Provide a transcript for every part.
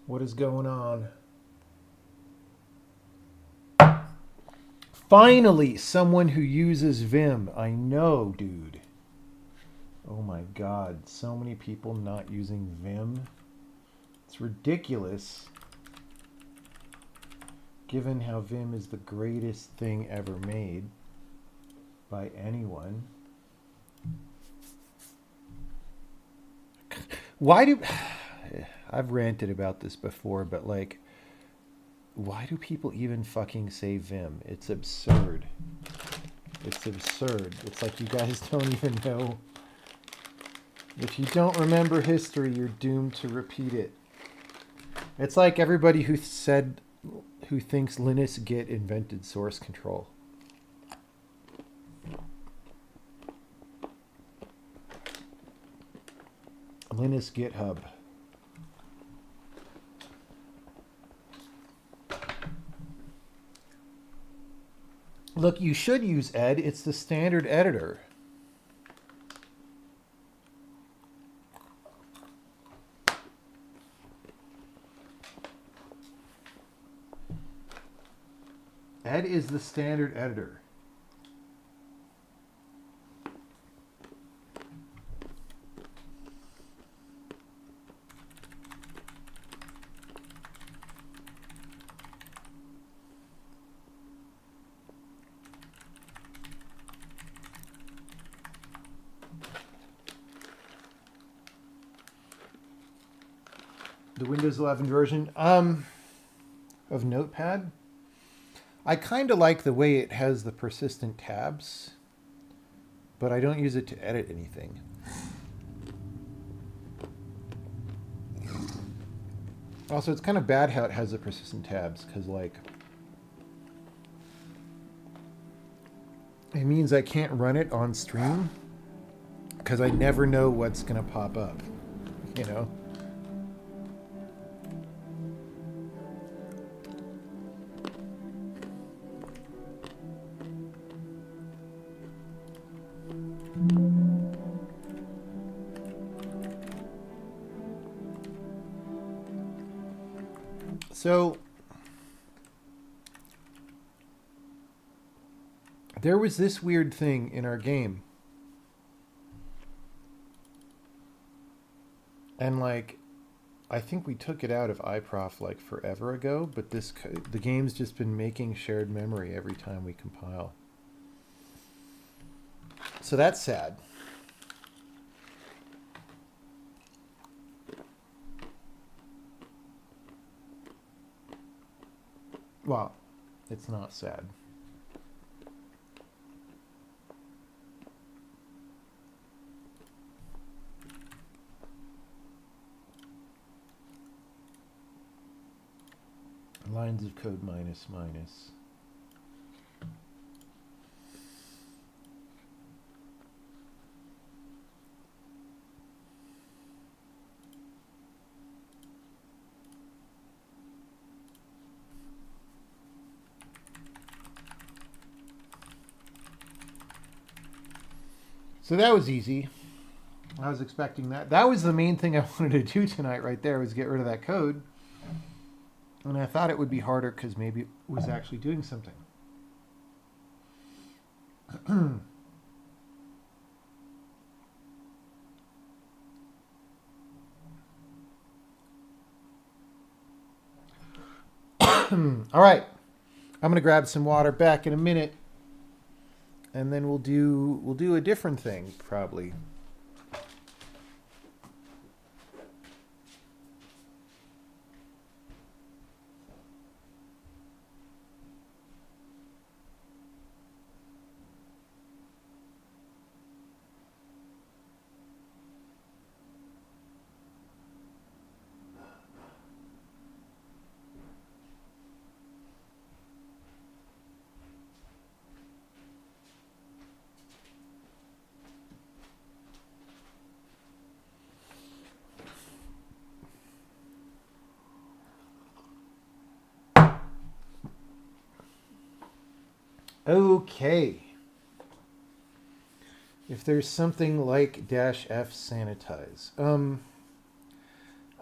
What is going on? Finally, someone who uses Vim. I know, dude. Oh my god, so many people not using Vim. It's ridiculous, given how Vim is the greatest thing ever made by anyone. Why do... I've ranted about this before, but like, why do people even fucking say Vim? It's absurd. It's absurd. It's like you guys don't even know. If you don't remember history, you're doomed to repeat it. It's like everybody who thinks Linus Git invented source control. Linus GitHub. Look, you should use Ed. It's the standard editor. Ed is the standard editor. The Windows 11 version of Notepad. I kind of like the way it has the persistent tabs, but I don't use it to edit anything. Also, it's kind of bad how it has the persistent tabs, because like it means I can't run it on stream because I never know what's going to pop up, you know? So there was this weird thing in our game. And like I think we took it out of iProf like forever ago, but the game's just been making shared memory every time we compile. So that's sad. Well, it's not sad. Lines of code minus minus. So that was easy. I was expecting that. That was the main thing I wanted to do tonight right there, was get rid of that code. And I thought it would be harder because maybe it was actually doing something. All right. I'm going to grab some water, back in a minute. And then we'll do a different thing probably. Okay. If there's something like -f sanitize.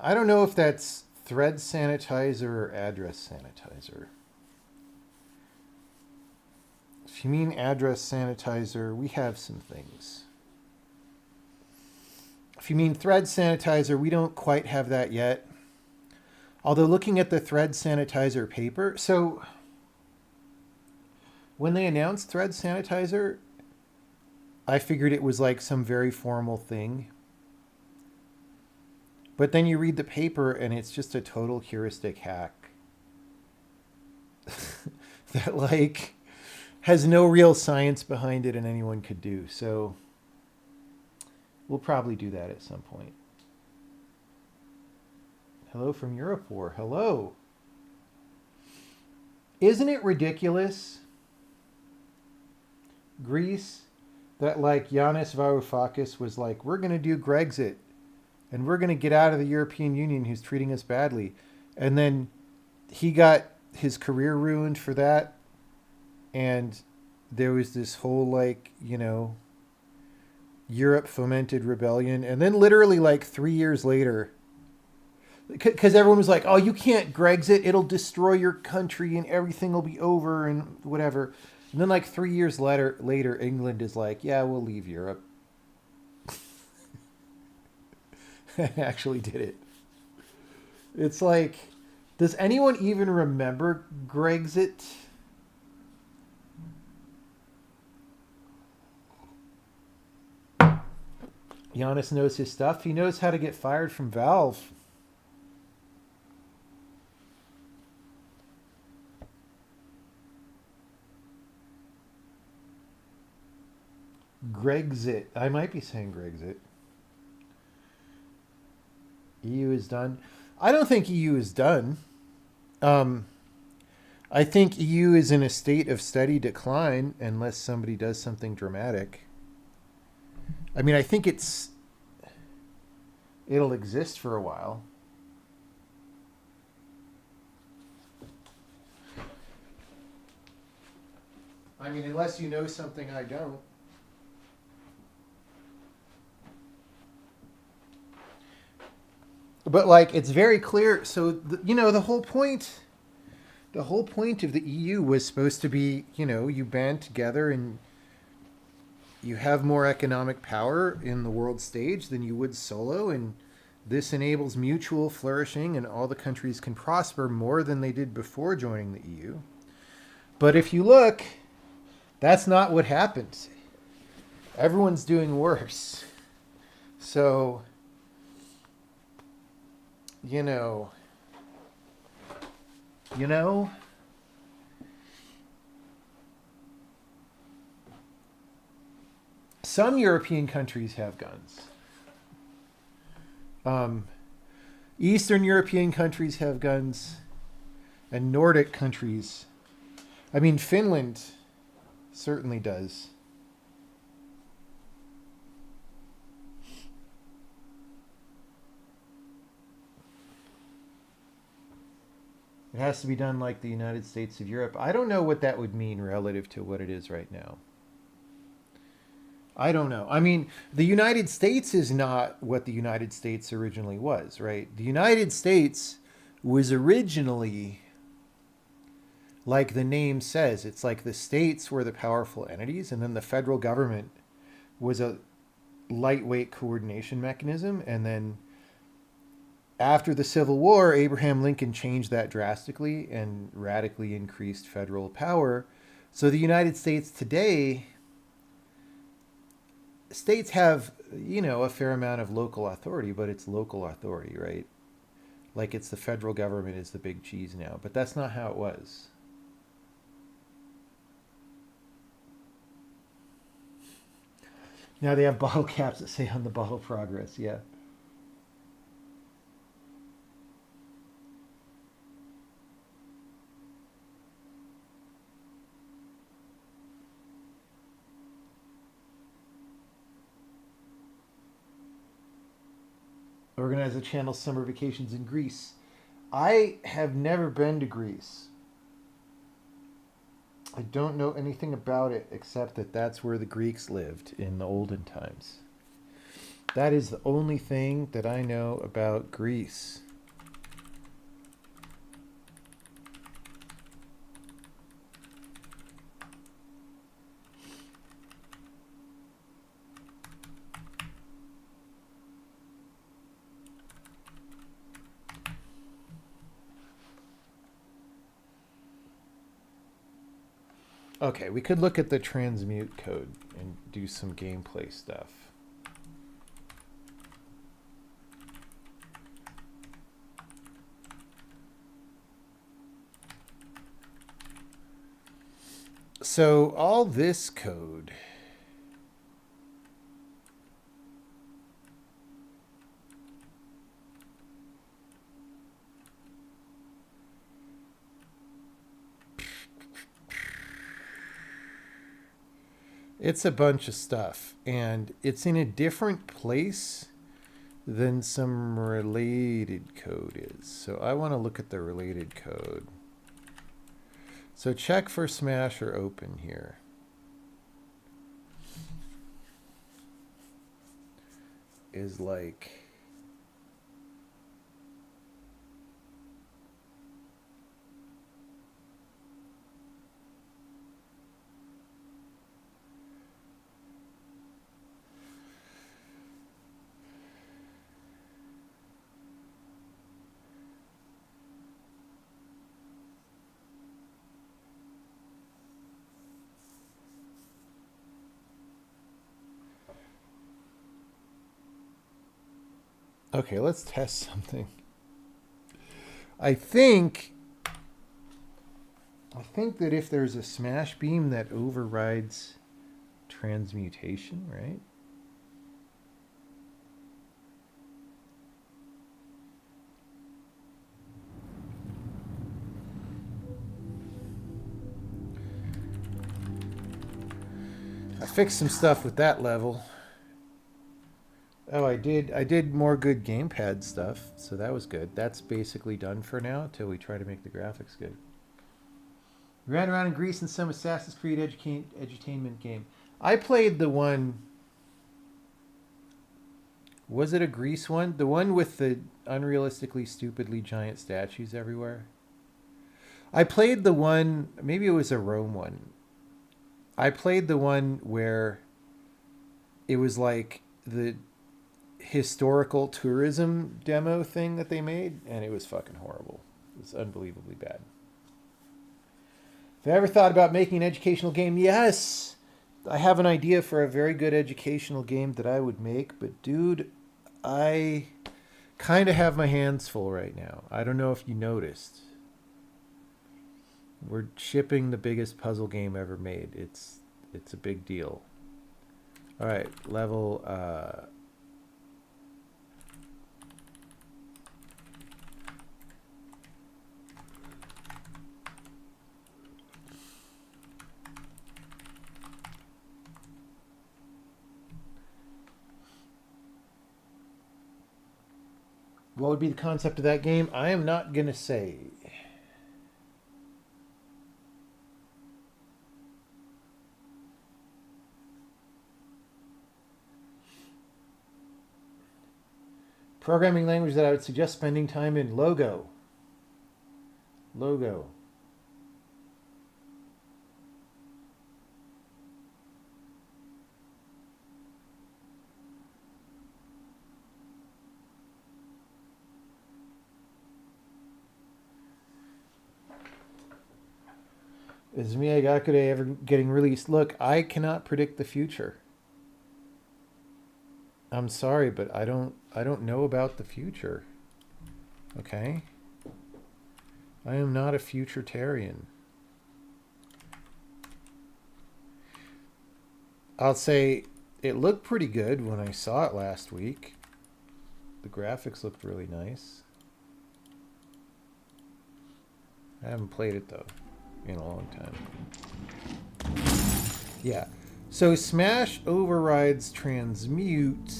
I don't know if that's Thread sanitizer or address sanitizer? If you mean address sanitizer, we have some things. If you mean thread sanitizer, we don't quite have that yet. Although looking at the thread sanitizer paper, so when they announced thread sanitizer, I figured it was like some very formal thing. But then you read the paper and it's just a total heuristic hack that like has no real science behind it and anyone could do. So we'll probably do that at some point. Hello from Europe War. Hello. Isn't it ridiculous, Greece, that like Yanis Varoufakis was like, we're going to do Grexit and we're going to get out of the European Union who's treating us badly. And then he got his career ruined for that. And there was this whole like, you know, Europe fomented rebellion. And then literally like 3 years later, because everyone was like, oh, you can't Grexit. It'll destroy your country and everything will be over and whatever. And then like 3 years later, England is like, yeah, we'll leave Europe. Actually did it. It's like, does anyone even remember Grexit? Giannis knows his stuff. He knows how to get fired from Valve. Grexit. I might be saying Grexit. EU is done. I don't think EU is done. I think EU is in a state of steady decline unless somebody does something dramatic. I mean, I think it'll exist for a while. I mean, unless you know something I don't. But like, it's very clear. So you know, the whole point of the EU was supposed to be, you know, you band together and you have more economic power in the world stage than you would solo, and this enables mutual flourishing and all the countries can prosper more than they did before joining the EU. But if you look, that's not what happens. Everyone's doing worse. So, you know, some European countries have guns. Eastern European countries have guns, and Nordic countries. I mean, Finland certainly does. It has to be done like the United States of Europe. I don't know what that would mean relative to what it is right now. I don't know. I mean, the United States is not what the United States originally was, right? The United States was originally, like the name says, it's like the states were the powerful entities, and then the federal government was a lightweight coordination mechanism. And then after the Civil War, Abraham Lincoln changed that drastically and radically increased federal power. So the United States today, states have, you know, a fair amount of local authority, but it's local authority, right? Like it's the federal government is the big cheese now, but that's not how it was. Now they have bottle caps that say on the bottle progress, yeah. Organize a channel summer vacations in Greece. I have never been to Greece. I don't know anything about it except that that's where the Greeks lived in the olden times. That is the only thing that I know about Greece. Okay, we could look at the transmute code and do some gameplay stuff. So all this code it's a bunch of stuff, and it's in a different place than some related code is. So I want to look at the related code. So check for smash or open here. Is like okay, let's test something. I think that if there's a smash beam that overrides transmutation, right? I fixed some stuff with that level. Oh, I did more good gamepad stuff, so that was good. That's basically done for now until we try to make the graphics good. We ran around in Greece in some Assassin's Creed edutainment game. I played the one. Was it a Greece one? The one with the unrealistically stupidly giant statues everywhere? I played the one, maybe it was a Rome one. I played the one where it was like the historical tourism demo thing that they made, and it was fucking horrible. It was unbelievably bad. Have you ever thought about making an educational game? Yes! I have an idea for a very good educational game that I would make, but dude, I kind of have my hands full right now. I don't know if you noticed. We're shipping the biggest puzzle game ever made. It's a big deal. All right, level what would be the concept of that game? I am not going to say. Programming language that I would suggest spending time in. Logo. Logo. Is Miyagakure ever getting released? Look, I cannot predict the future. I'm sorry, but I don't know about the future. Okay? I am not a futuritarian. I'll say it looked pretty good when I saw it last week. The graphics looked really nice. I haven't played it though in a long time. Yeah. So smash overrides transmute,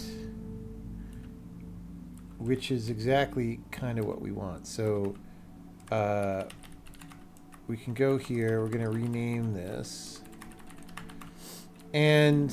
which is exactly kind of what we want. So we can go here. We're going to rename this. And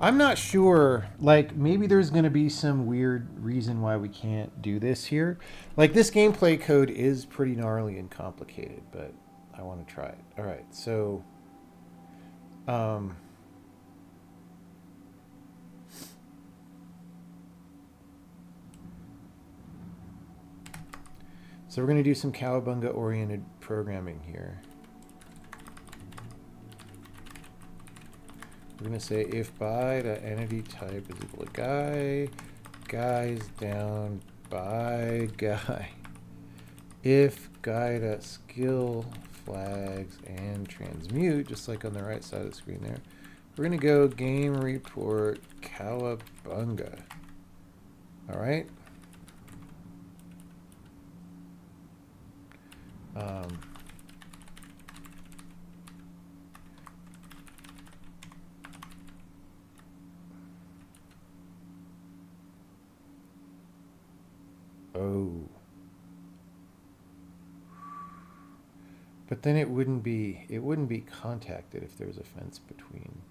I'm not sure. Like, maybe there's going to be some weird reason why we can't do this here. Like, this gameplay code is pretty gnarly and complicated, but I want to try it. All right, so, um, so we're going to do some cowabunga-oriented programming here. We're going to say if by.entity type is equal to guy, guy's down by guy. If guy.skill flags and transmute, just like on the right side of the screen there, we're going to go game report cowabunga. All right. Oh. But then it wouldn't be contacted if there's a fence between.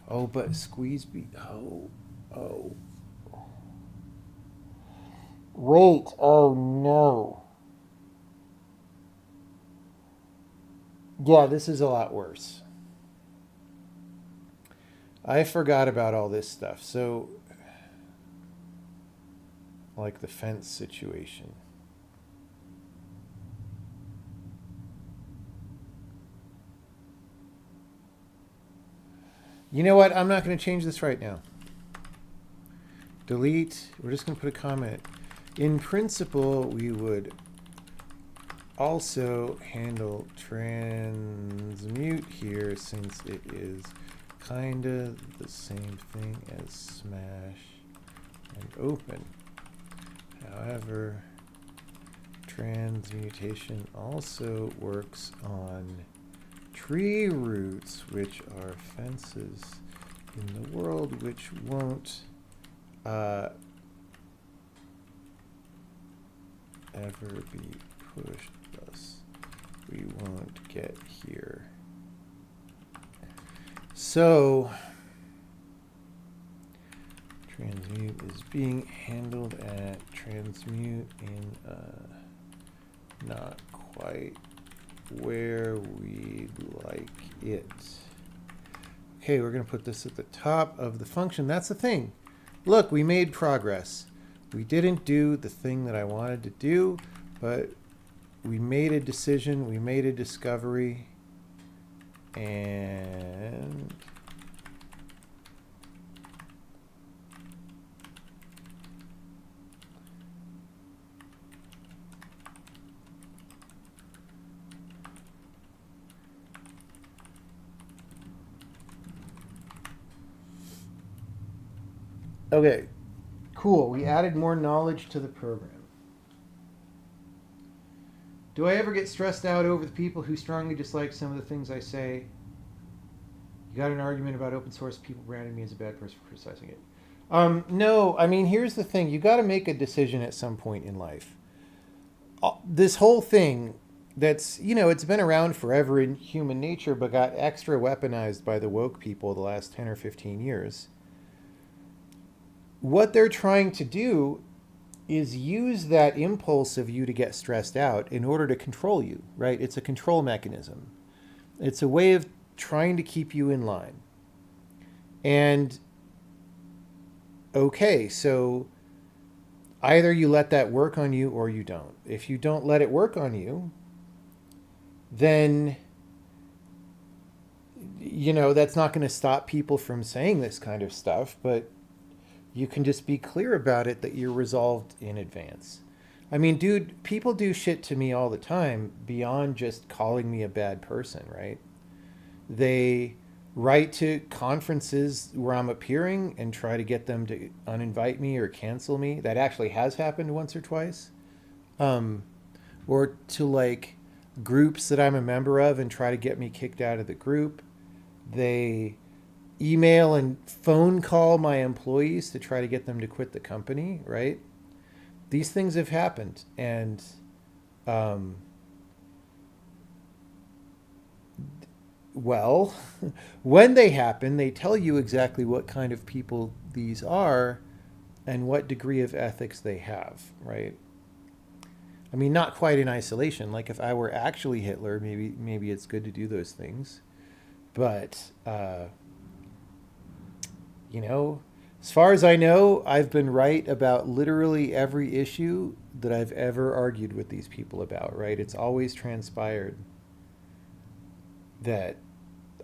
Oh, but squeeze be oh. Wait, oh no. Yeah, this is a lot worse. I forgot about all this stuff. So, like the fence situation. You know what? I'm not going to change this right now. Delete. We're just going to put a comment. In principle, we would also handle transmute here since it is kind of the same thing as smash and open. However, transmutation also works on tree roots, which are fences in the world, which won't ever be pushed, thus we won't get here. So transmute is being handled at transmute in not quite where we'd like it. Okay, we're going to put this at the top of the function. That's the thing. Look, we made progress. We didn't do the thing that I wanted to do, but we made a decision, we made a discovery, and okay, cool. We added more knowledge to the program. Do I ever get stressed out over the people who strongly dislike some of the things I say? You got an argument about open source, people branded me as a bad person for criticizing it. No, I mean, here's the thing. You got to make a decision at some point in life. This whole thing that's, it's been around forever in human nature, but got extra weaponized by the woke people the last 10 or 15 years. What they're trying to do is use that impulse of you to get stressed out in order to control you, right? It's a control mechanism. It's a way of trying to keep you in line. And okay, so either you let that work on you or you don't. If you don't let it work on you, then that's not going to stop people from saying this kind of stuff, but you can just be clear about it that you're resolved in advance. I mean, dude, people do shit to me all the time beyond just calling me a bad person, right? They write to conferences where I'm appearing and try to get them to uninvite me or cancel me. That actually has happened once or twice. Or to like groups that I'm a member of and try to get me kicked out of the group. They email and phone call my employees to try to get them to quit the company, right? These things have happened. And Well, when they happen, they tell you exactly what kind of people these are and what degree of ethics they have, right? I mean, not quite in isolation. Like if I were actually Hitler, maybe it's good to do those things. But you know, as far as I know, I've been right about literally every issue that I've ever argued with these people about, right? It's always transpired that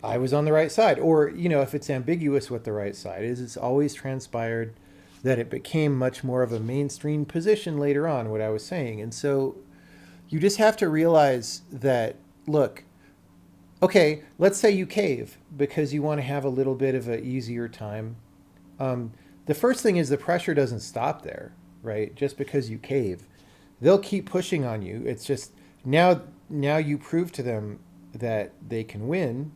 I was on the right side. Or, if it's ambiguous what the right side is, it's always transpired that it became much more of a mainstream position later on, what I was saying. And so you just have to realize that, look, okay, let's say you cave because you want to have a little bit of an easier time. The first thing is the pressure doesn't stop there, right? Just because you cave, they'll keep pushing on you. It's just now you prove to them that they can win,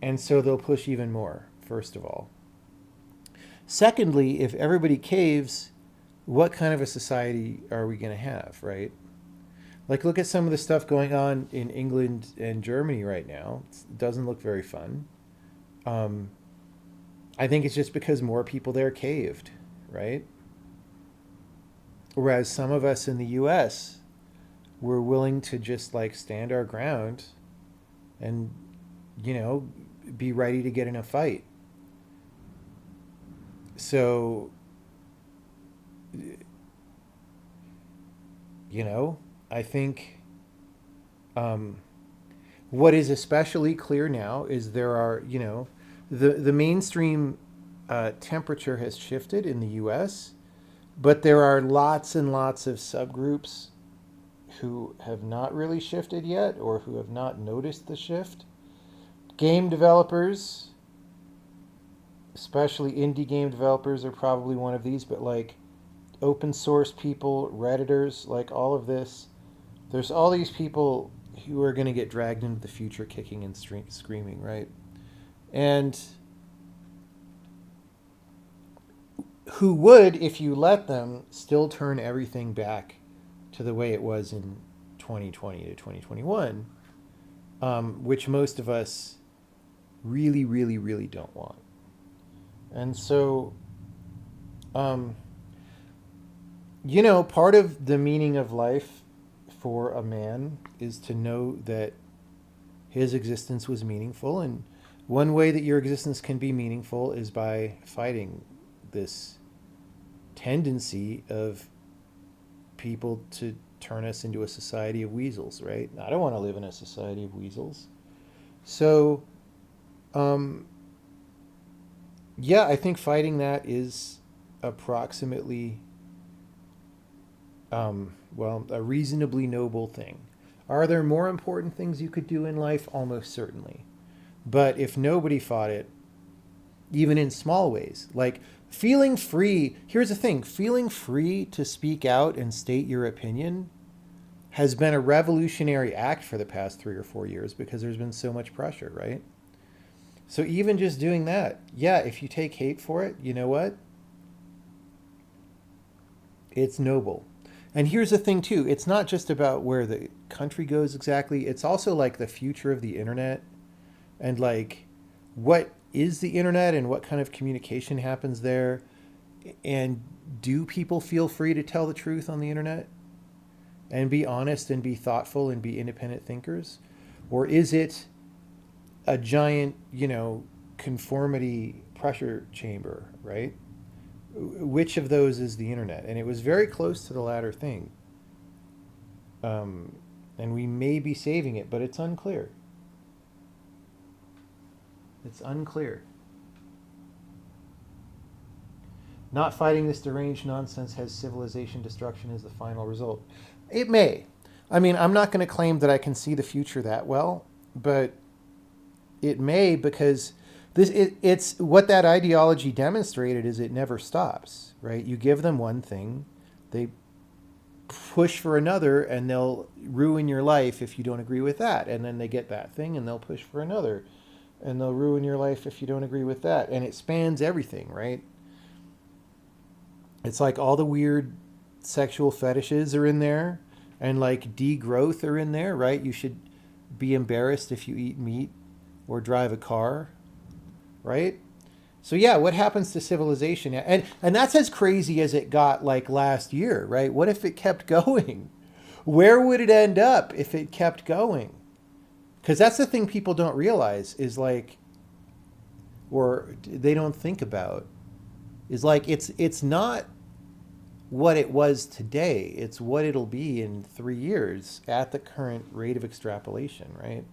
and so they'll push even more, first of all. Secondly, if everybody caves, what kind of a society are we going to have, right? Like, look at some of the stuff going on in England and Germany right now. It doesn't look very fun. Um, I think it's just because more people there caved, right? Whereas some of us in the US were willing to just like stand our ground and, you know, be ready to get in a fight. So, I think um, what is especially clear now is there are, the mainstream temperature has shifted in the US, but there are lots and lots of subgroups who have not really shifted yet or who have not noticed the shift. Game developers, especially indie game developers, are probably one of these, but like open source people, Redditors, like all of this, there's all these people who are going to get dragged into the future kicking and screaming, right? And who would, if you let them, still turn everything back to the way it was in 2020 to 2021, which most of us really, really, really don't want. And so, um, part of the meaning of life for a man is to know that his existence was meaningful. And one way that your existence can be meaningful is by fighting this tendency of people to turn us into a society of weasels, right? I don't want to live in a society of weasels. So, um, yeah, I think fighting that is approximately, a reasonably noble thing. Are there more important things you could do in life? Almost certainly. But if nobody fought it, even in small ways, like feeling free, here's the thing, feeling free to speak out and state your opinion has been a revolutionary act for the past 3 or 4 years because there's been so much pressure, right? So even just doing that, yeah, if you take hate for it, you know what? It's noble. And here's the thing too, it's not just about where the country goes exactly, it's also like the future of the internet and like what is the internet and what kind of communication happens there, and do people feel free to tell the truth on the internet and be honest and be thoughtful and be independent thinkers, or is it a giant, conformity pressure chamber, right? Which of those is the internet? And it was very close to the latter thing. Um, and we may be saving it, but it's unclear. It's unclear. Not fighting this deranged nonsense has civilization destruction as the final result. It may. I mean, I'm not going to claim that I can see the future that well, but it may, because it's what that ideology demonstrated is it never stops, right? You give them one thing, they push for another, and they'll ruin your life if you don't agree with that. And then they get that thing and they'll push for another, and they'll ruin your life if you don't agree with that. And it spans everything, right? It's like all the weird sexual fetishes are in there, and like degrowth are in there, right? You should be embarrassed if you eat meat or drive a car, right? So yeah, what happens to civilization? And that's as crazy as it got like last year, right? What if it kept going? Where would it end up if it kept going? Because that's the thing people don't realize is like, or they don't think about, is like it's not what it was today. It's what it'll be in 3 years at the current rate of extrapolation, right?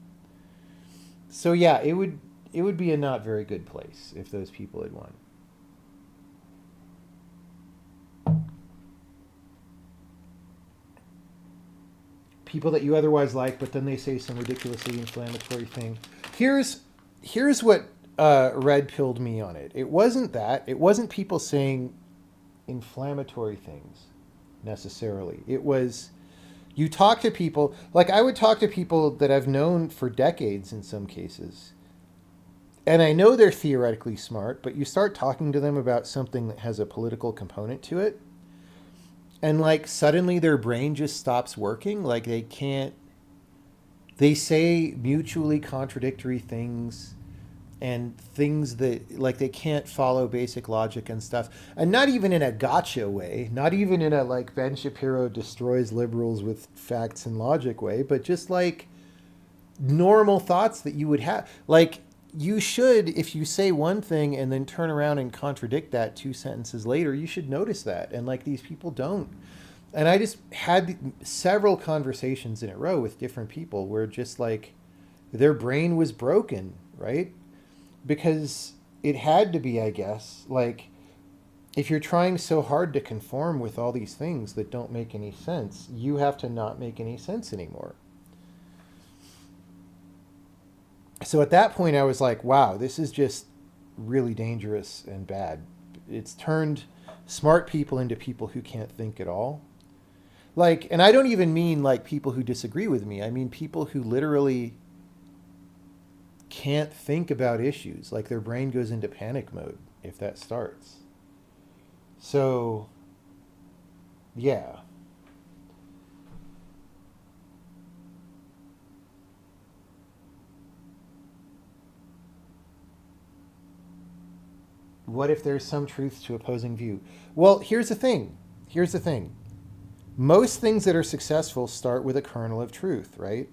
So yeah, it would be a not very good place if those people had won. People that you otherwise like, but then they say some ridiculously inflammatory thing. Here's what red pilled me on it. It wasn't that. It wasn't people saying inflammatory things necessarily. It was you talk to people, like I would talk to people that I've known for decades in some cases. And I know they're theoretically smart, but you start talking to them about something that has a political component to it, and like suddenly their brain just stops working. Like they can't, they say mutually contradictory things and things that like they can't follow basic logic and stuff. And not even in a gotcha way, not even in a like Ben Shapiro destroys liberals with facts and logic way, but just like normal thoughts that you would have. Like you should, if you say one thing and then turn around and contradict that 2 sentences later, you should notice that. And like these people don't. And I just had several conversations in a row with different people where just like their brain was broken, right? Because it had to be, I guess. Like if you're trying so hard to conform with all these things that don't make any sense, you have to not make any sense anymore. So at that point, I was like, wow, this is just really dangerous and bad. It's turned smart people into people who can't think at all. Like, and I don't even mean like people who disagree with me. I mean people who literally can't think about issues. Like their brain goes into panic mode if that starts. So, yeah. What if there's some truth to opposing view? Well, here's the thing. Here's the thing. Most things that are successful start with a kernel of truth, right?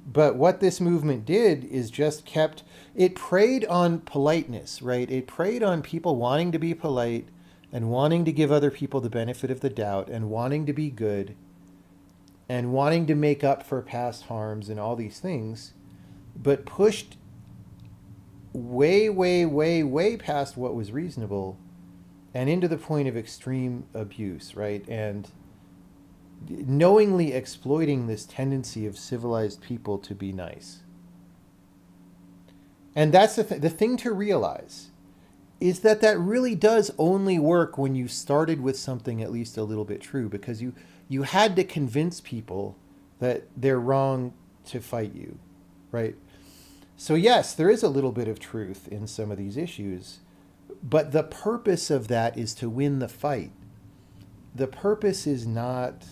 But what this movement did is just kept, it preyed on politeness, right? It preyed on people wanting to be polite and wanting to give other people the benefit of the doubt and wanting to be good and wanting to make up for past harms and all these things, but pushed way, way, way, way past what was reasonable and into the point of extreme abuse, right? And knowingly exploiting this tendency of civilized people to be nice. And that's the thing to realize is that that really does only work when you started with something at least a little bit true, because you had to convince people that they're wrong to fight you, right? So yes, there is a little bit of truth in some of these issues, but the purpose of that is to win the fight. The purpose is not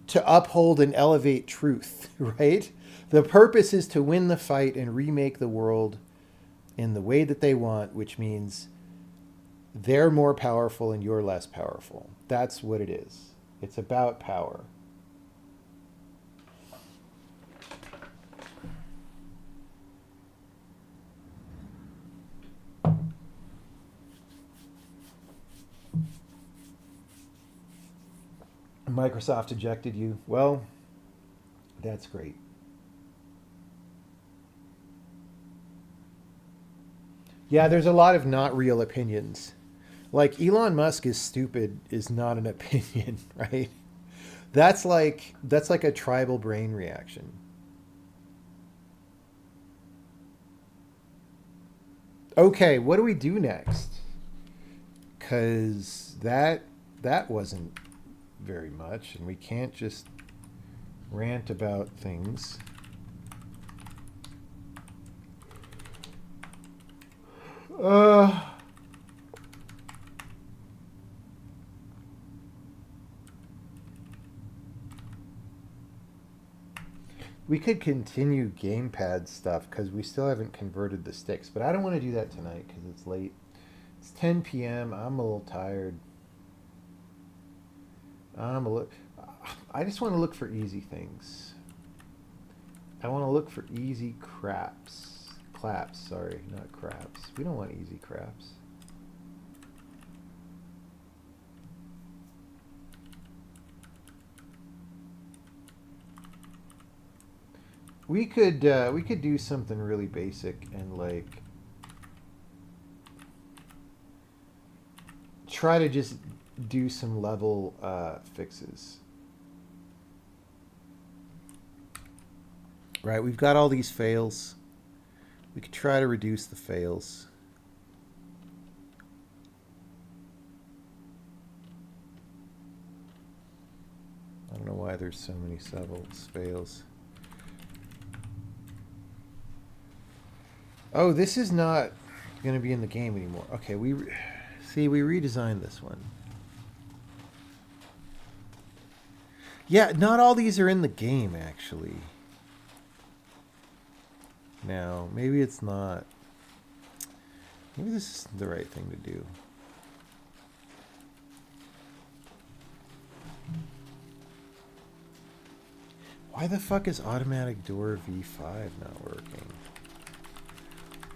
to uphold and elevate truth, right? The purpose is to win the fight and remake the world in the way that they want, which means they're more powerful and you're less powerful. That's what it is. It's about power. Microsoft ejected you. Well, that's great. Yeah, there's a lot of not real opinions. Like Elon Musk is stupid is not an opinion, right? That's like a tribal brain reaction. Okay, what do we do next? Cuz that wasn't very much and we can't just rant about things. Uh We could continue gamepad stuff because we still haven't converted the sticks, but I don't want to do that tonight because it's late. It's 10 p.m. I'm a little tired. I just want to look for easy things. I want to look for easy craps. Claps, sorry, not craps. We don't want easy craps. We could do something really basic and like try to just do some level fixes. Right, we've got all these fails. We could try to reduce the fails. I don't know why there's so many fails. Oh, this is not going to be in the game anymore. Okay, we redesigned this one. Yeah, not all these are in the game, actually. Now, maybe it's not. Maybe this is the right thing to do. Why the fuck is automatic door V5 not working?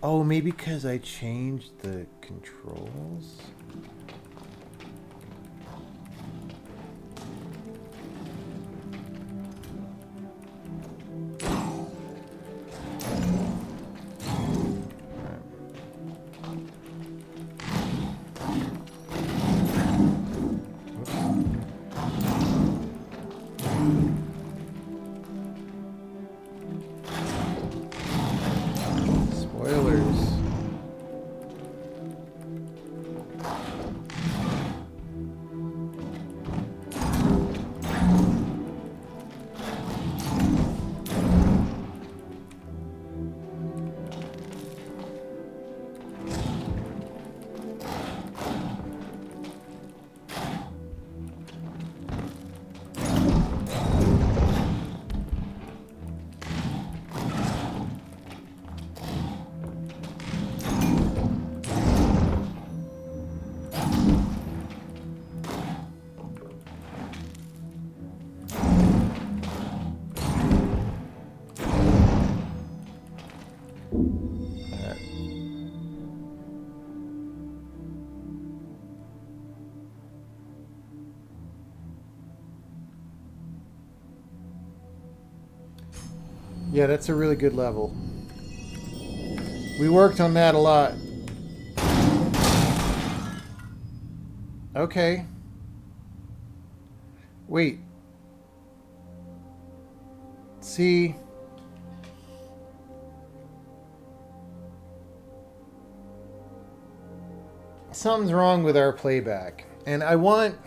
Oh, maybe because I changed the controls? Yeah, that's a really good level. We worked on that a lot. Okay. Wait. See. Something's wrong with our playback. And I want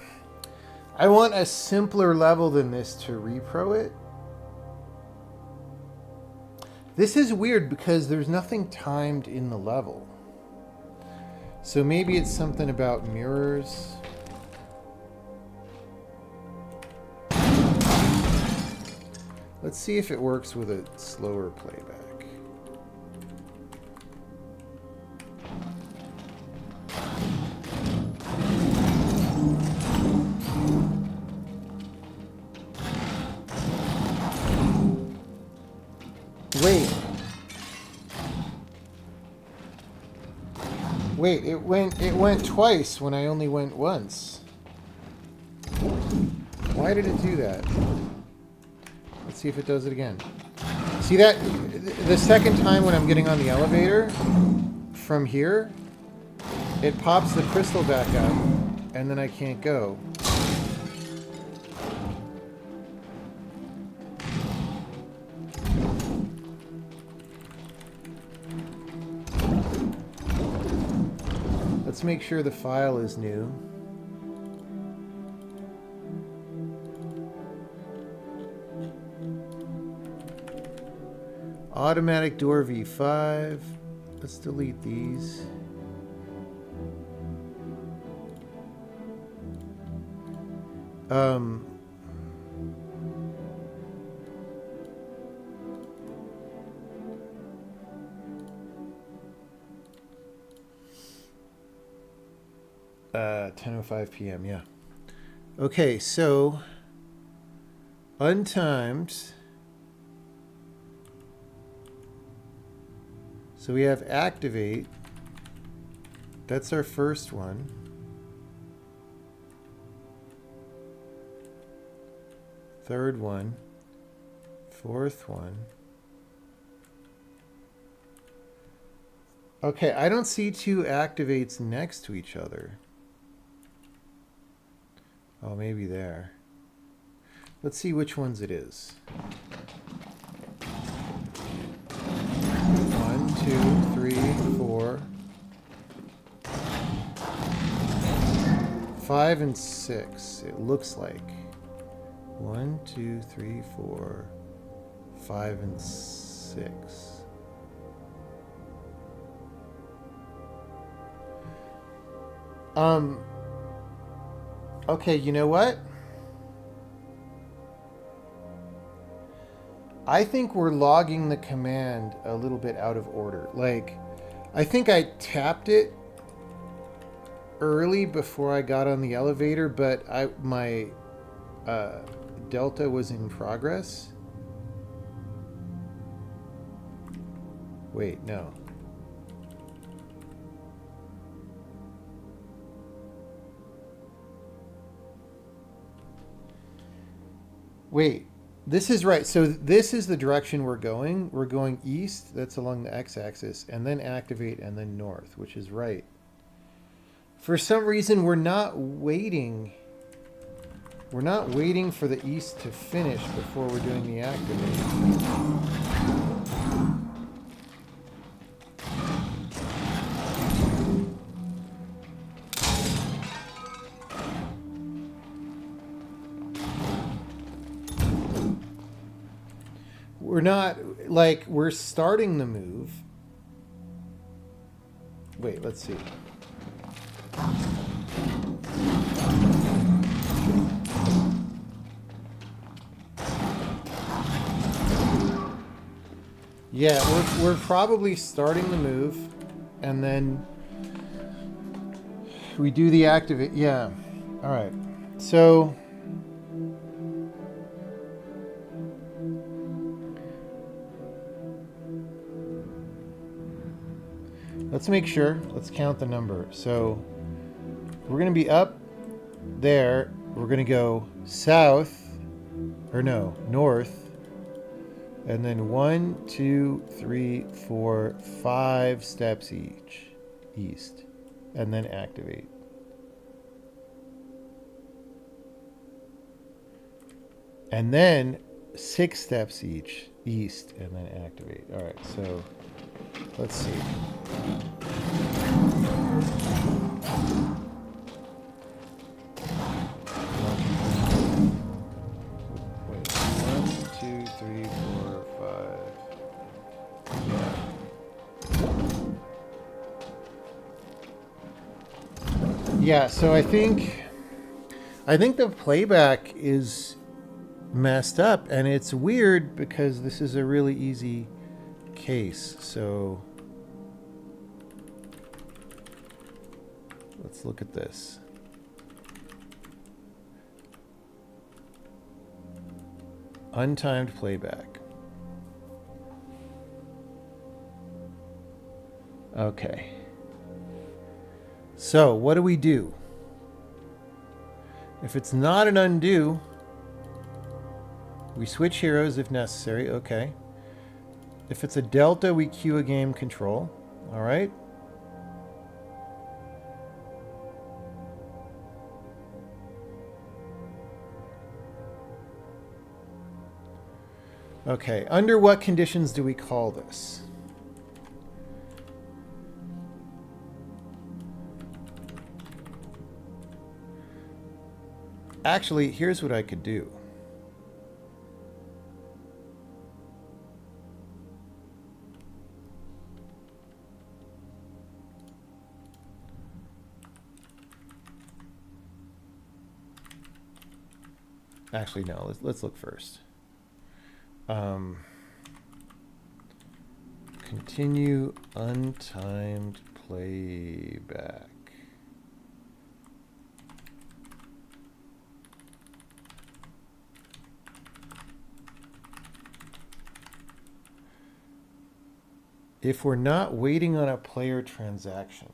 a simpler level than this to repro it. This is weird because there's nothing timed in the level. So maybe it's something about mirrors. Let's see if it works with a slower playback. Wait, it went twice when I only went once. Why did it do that? Let's see if it does it again. See that? The second time when I'm getting on the elevator from here, it pops the crystal back up and then I can't go. Let's make sure the file is new. Automatic door V5. Let's delete these. 10:05 p.m. Yeah. Okay, so untimed. So we have activate. That's our first one. Third one. Fourth one. Okay, I don't see two activates next to each other. Oh, maybe there. Let's see which ones it is. 1, 2, 3, 4, 5, and 6. It looks like 1, 2, 3, 4, 5, and 6. Okay, you know what? I think we're logging the command a little bit out of order. Like, I think I tapped it early before I got on the elevator, but my delta was in progress. Wait, no. Wait, this is right. So this is the direction we're going. We're going east. That's along the x-axis, and then activate, and then north, which is right. For some reason, we're not waiting. We're not waiting for the east to finish before we're doing the activate. We're not, like, we're starting the move. Wait, let's see. Yeah, we're probably starting the move, and then we do the activate. Yeah. All right. So let's make sure. Let's count the number. So we're going to be up there. We're going to go south, or no, north. And then 1, 2, 3, 4, 5 steps east. And then activate. And then 6 steps east, and then activate. All right, so let's see. Wait, 1, 2, 3, 4, 5. Yeah, so I think the playback is messed up, and it's weird because this is a really easy case. So let's look at this. Untimed playback. Okay. So what do we do? If it's not an undo, we switch heroes if necessary. Okay. If it's a delta, we queue a game control. All right. Okay. Under what conditions do we call this? Actually, here's what I could do. Actually, no. Let's look first. Continue untimed playback. if we're not waiting on a player transaction.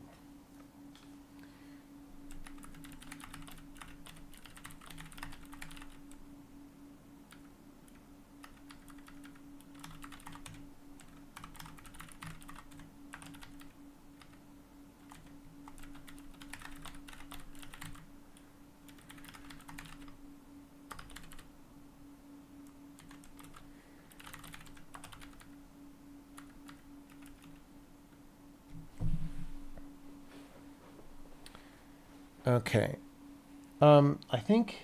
Okay. I think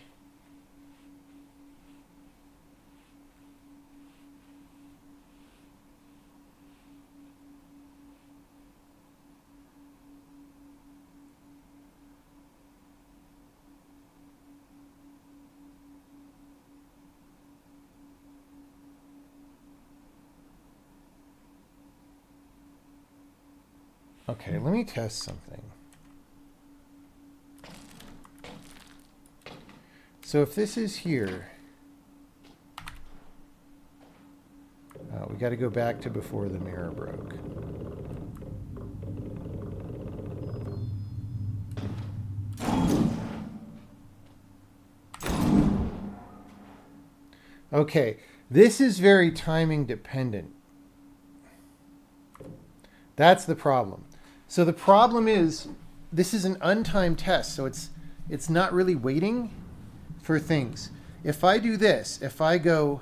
okay, let me test something. So if this is here, we got to go back to before the mirror broke. Okay, this is very timing dependent. That's the problem. So the problem is this is an untimed test, so it's not really waiting for things. If I do this, if I go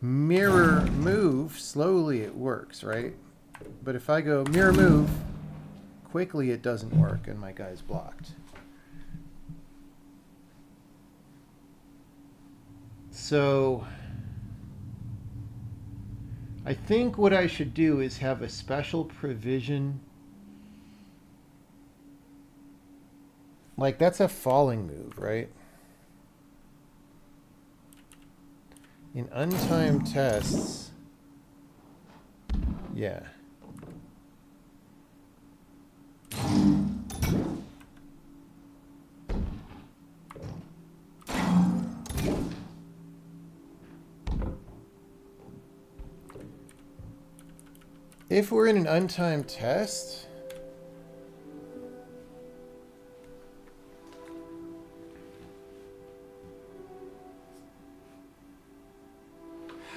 mirror move, slowly it works, right? But if I go mirror move, quickly it doesn't work and my guy's blocked. So I think what I should do is have a special provision. Like that's a falling move, right? In untimed tests, yeah. If we're in an untimed test,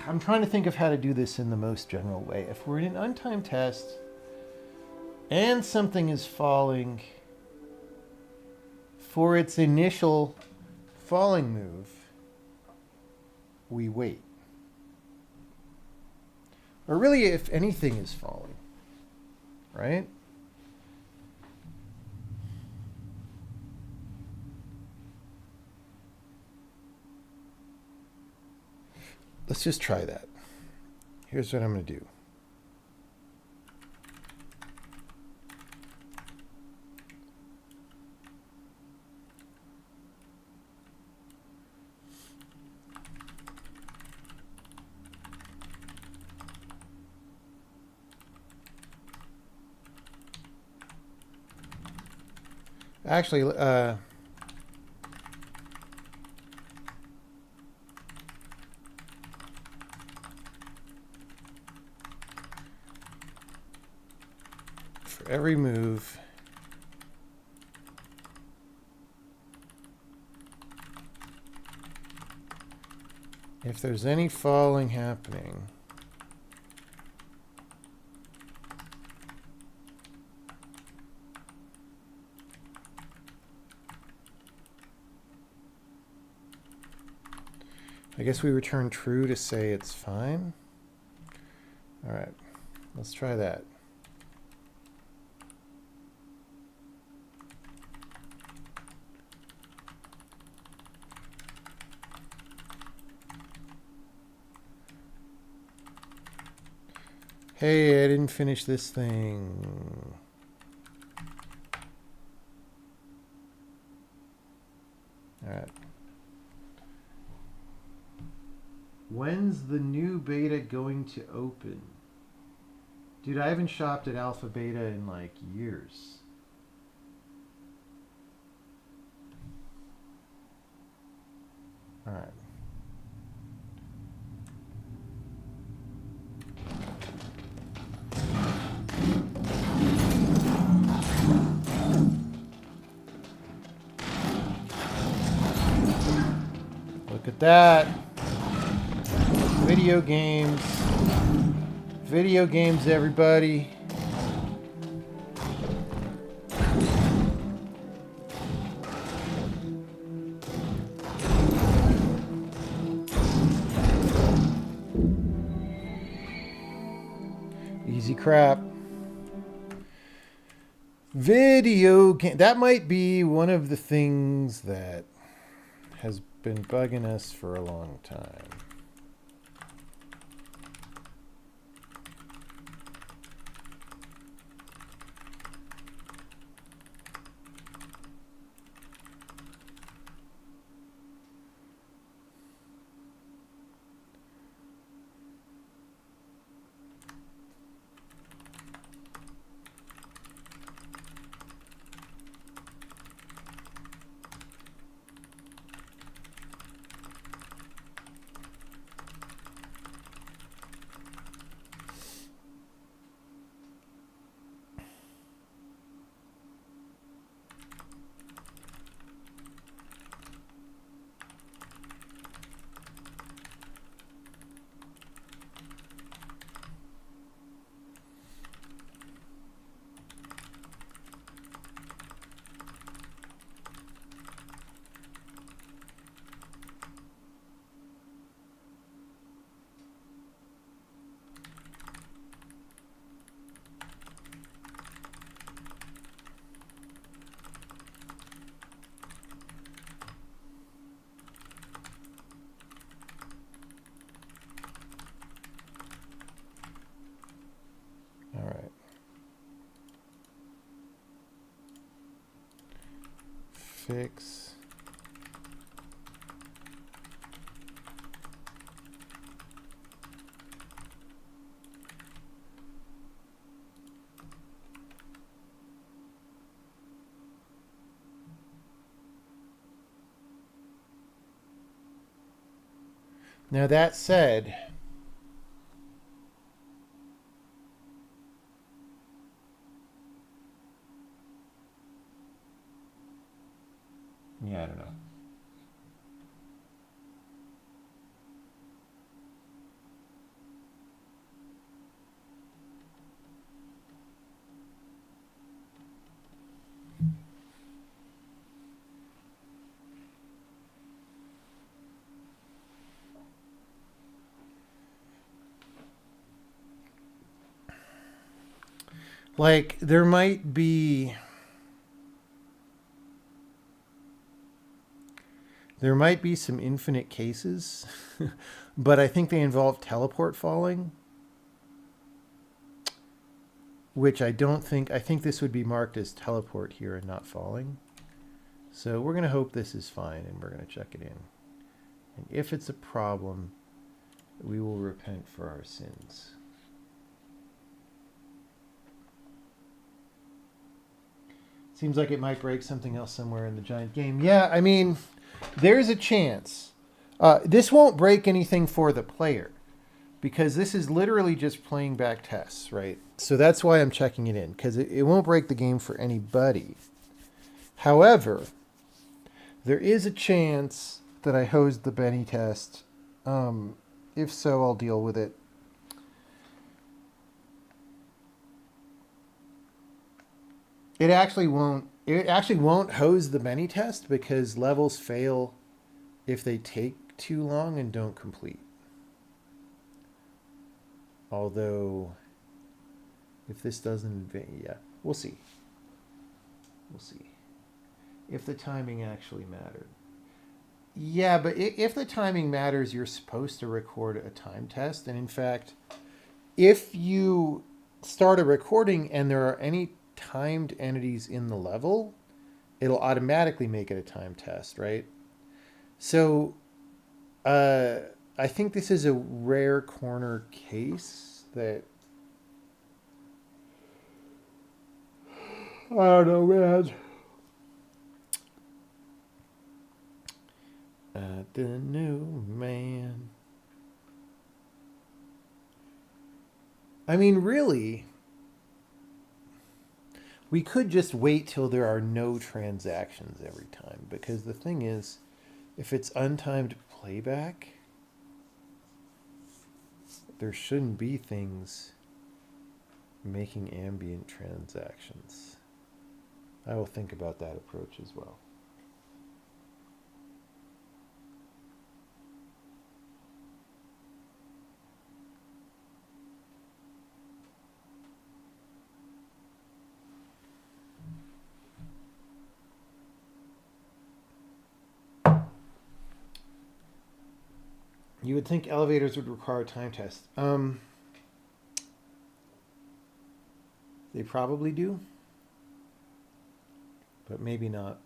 I'm trying to think of how to do this in the most general way. If we're in an untimed test and something is falling for its initial falling move, we wait. Or really, if anything is falling, right? Let's just try that. Here's what I'm going to do. Actually, for every move, if there's any falling happening, I guess we return true to say it's fine. All right, let's try that. Hey, I didn't finish this thing. All right. When's the new beta going to open? Dude, I haven't shopped at alpha beta in like years. All right. that. Video games. Video games, everybody. Easy crap. Video game. That might be one of the things that has been bugging us for a long time. All right. Fix. Now that said, yeah, I don't know. Like, there might be some infinite cases, but I think they involve teleport falling, which I don't think, I think this would be marked as teleport here and not falling. So we're going to hope this is fine, and we're going to check it in. And if it's a problem, we will repent for our sins. Seems like it might break something else somewhere in the giant game. Yeah, I mean, there's a chance. This won't break anything for the player, because this is literally just playing back tests, right? So that's why I'm checking it in, because it won't break the game for anybody. However, there is a chance that I hosed the Benny test. If so, I'll deal with it. It actually won't hose the Benny test, because levels fail if they take too long and don't complete. Although, if this doesn't, yeah, we'll see. We'll see. If the timing actually mattered. Yeah, but if the timing matters, you're supposed to record a time test. And in fact, if you start a recording and there are any timed entities in the level, it'll automatically make it a time test, right? So I think this is a rare corner case that, I don't know, man. The new man. I mean, really, we could just wait till there are no transactions every time, because the thing is, if it's untimed playback, there shouldn't be things making ambient transactions. I will think about that approach as well. You would think elevators would require a time test. They probably do, but maybe not.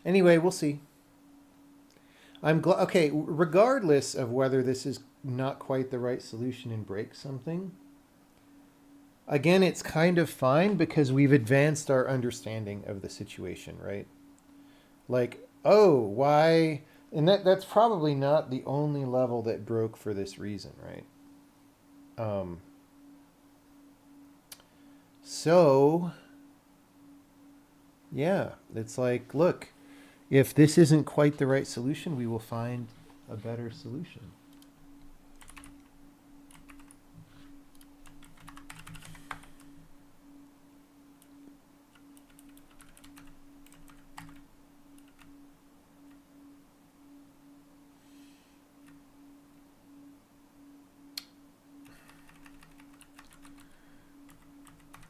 Anyway, we'll see. I'm glad. Okay, regardless of whether this is not quite the right solution and breaks something, again, it's kind of fine because we've advanced our understanding of the situation, right? Like, oh, why? And that's probably not the only level that broke for this reason, right? So, yeah, it's like, look, if this isn't quite the right solution, we will find a better solution.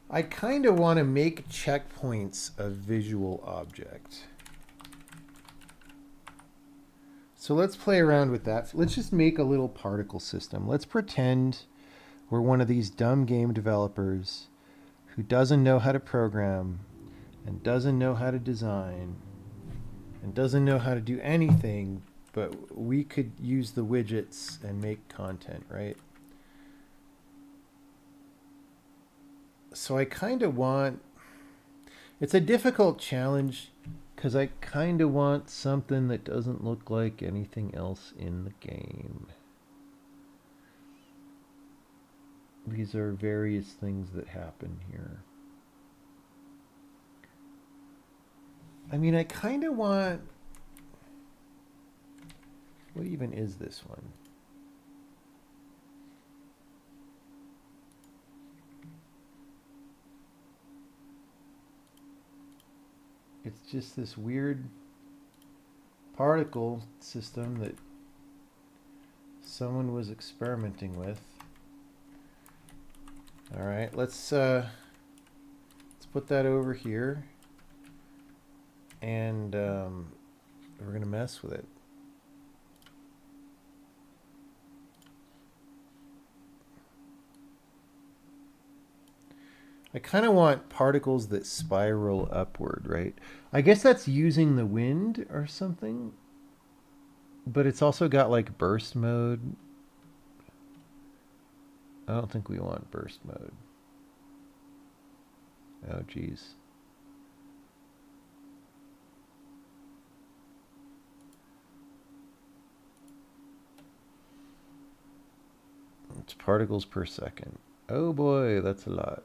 I kind of want to make checkpoints a visual object. So let's play around with that. Let's just make a little particle system. Let's pretend we're one of these dumb game developers who doesn't know how to program and doesn't know how to design and doesn't know how to do anything, but we could use the widgets and make content, right? So I kind of want, it's a difficult challenge because I kind of want something that doesn't look like anything else in the game. These are various things that happen here. I mean, I kind of want, what even is this one? It's just this weird particle system that someone was experimenting with. All right, let's put that over here, and we're gonna mess with it. I kind of want particles that spiral upward, right? I guess that's using the wind or something, but it's also got like burst mode. I don't think we want burst mode. Oh, geez. It's particles per second. Oh boy, that's a lot.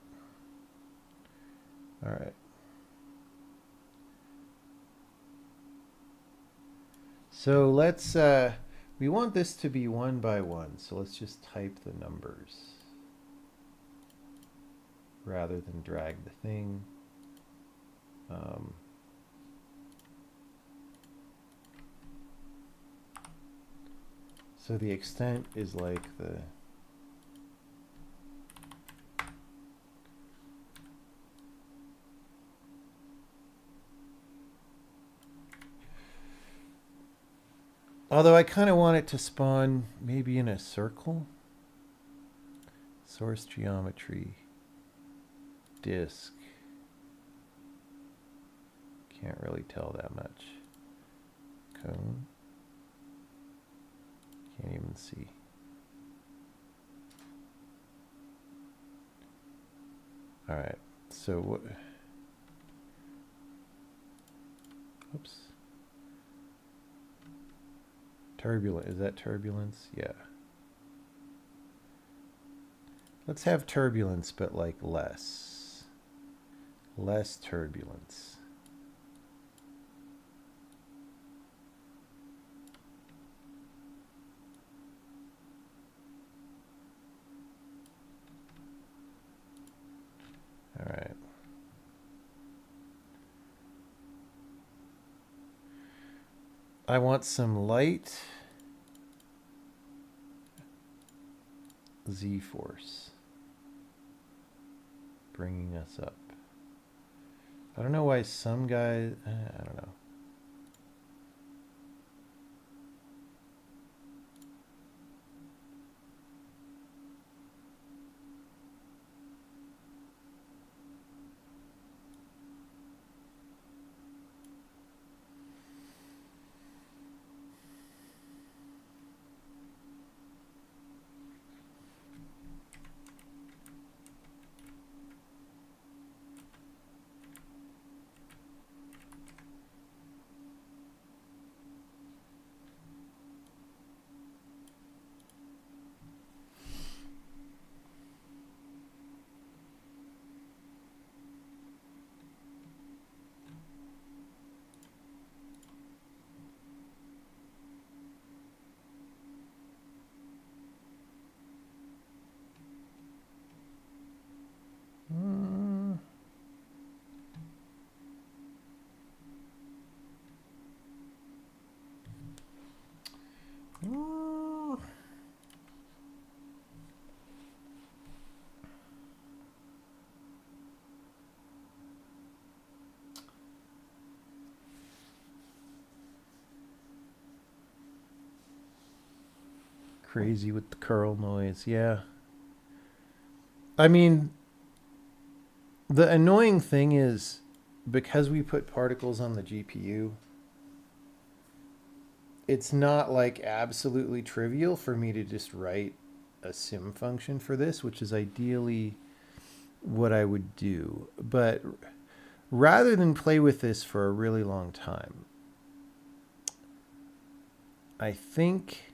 All right. So let's, we want this to be 1 by 1. So let's just type the numbers rather than drag the thing. So the extent is like the, although I kind of want it to spawn maybe in a circle. Source geometry, disk. Can't really tell that much. Cone. Can't even see. All right, so what? Oops. Turbulent, is that turbulence? Yeah. Let's have turbulence, but like less. Less turbulence. I want some light Z-force bringing us up. I don't know why some guys, I don't know. Crazy with the curl noise, yeah. I mean, the annoying thing is because we put particles on the GPU, it's not like absolutely trivial for me to just write a sim function for this, which is ideally what I would do. But rather than play with this for a really long time, I think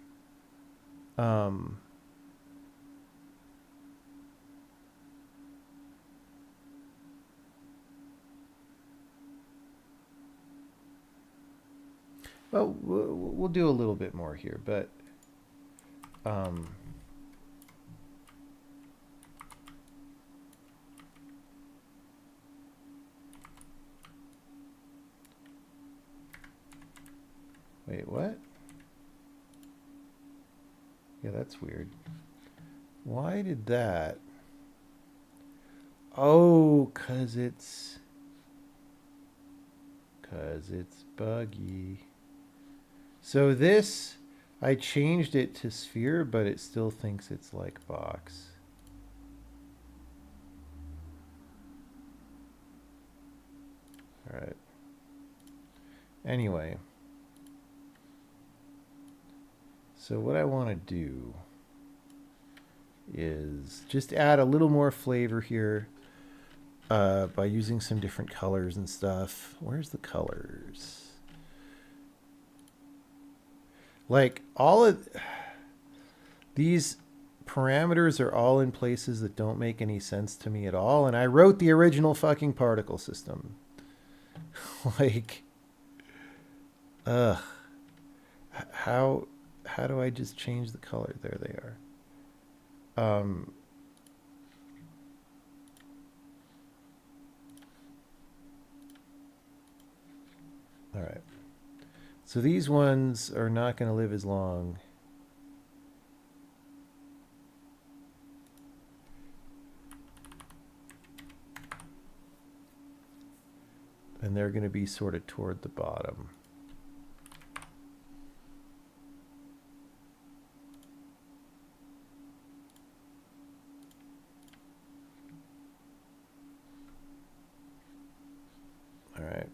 well, we'll do a little bit more here, but wait, what? Yeah, that's weird. Why did that? Oh, cause it's buggy. So this, I changed it to sphere, but it still thinks it's like box. All right. Anyway, so what I want to do is just add a little more flavor here by using some different colors and stuff. Where's the colors? Like all of these parameters are all in places that don't make any sense to me at all. And I wrote the original fucking particle system. Like, ugh. How do I just change the color? There they are. All right. So these ones are not going to live as long. And they're going to be sort of toward the bottom. All right.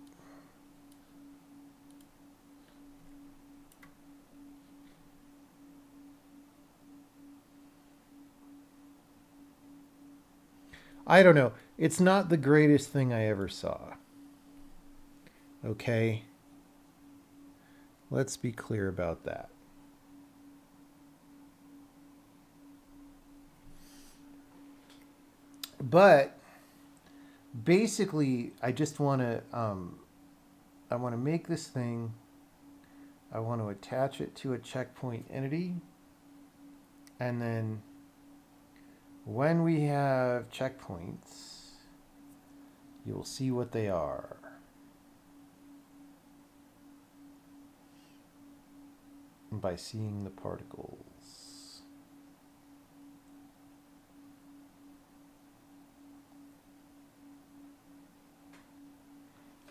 I don't know. It's not the greatest thing I ever saw. Okay? Let's be clear about that. But basically, I just want to I want to make this thing. I want to attach it to a checkpoint entity. And then when we have checkpoints, you'll see what they are. by seeing the particles.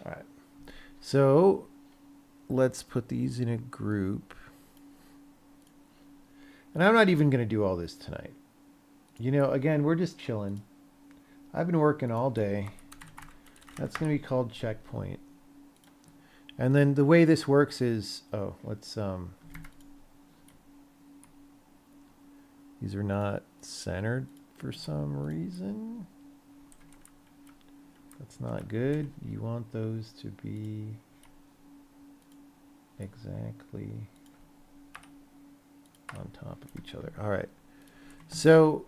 All right. So let's put these in a group. And I'm not even going to do all this tonight. You know, again, we're just chilling. I've been working all day. That's going to be called checkpoint. And then the way this works is, oh, let's, these are not centered for some reason. That's not good. You want those to be exactly on top of each other. All right. So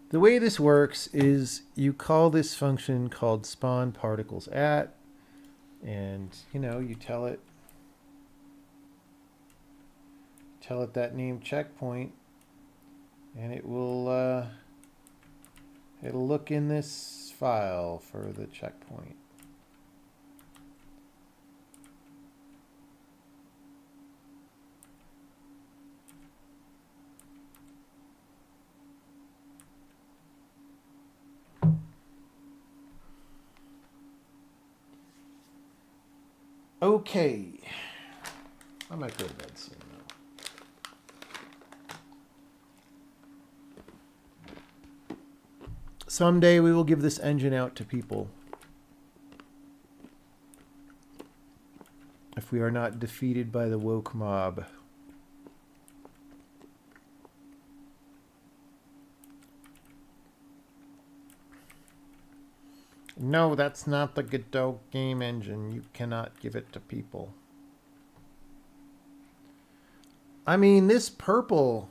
the way this works is you call this function called spawn particles at, and you know, you tell it that name checkpoint, and it will it'll look in this file for the checkpoint. Okay. I might go to bed soon, though. Someday we will give this engine out to people. If we are not defeated by the woke mob. No, that's not the Godot game engine. You cannot give it to people. I mean, this purple.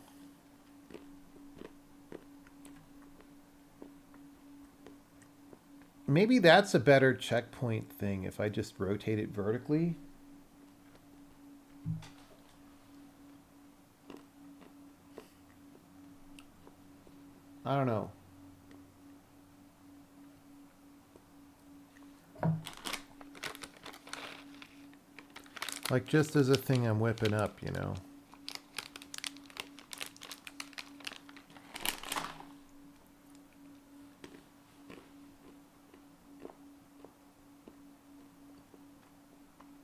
Maybe that's a better checkpoint thing if I just rotate it vertically. I don't know. Like, just as a thing I'm whipping up, you know.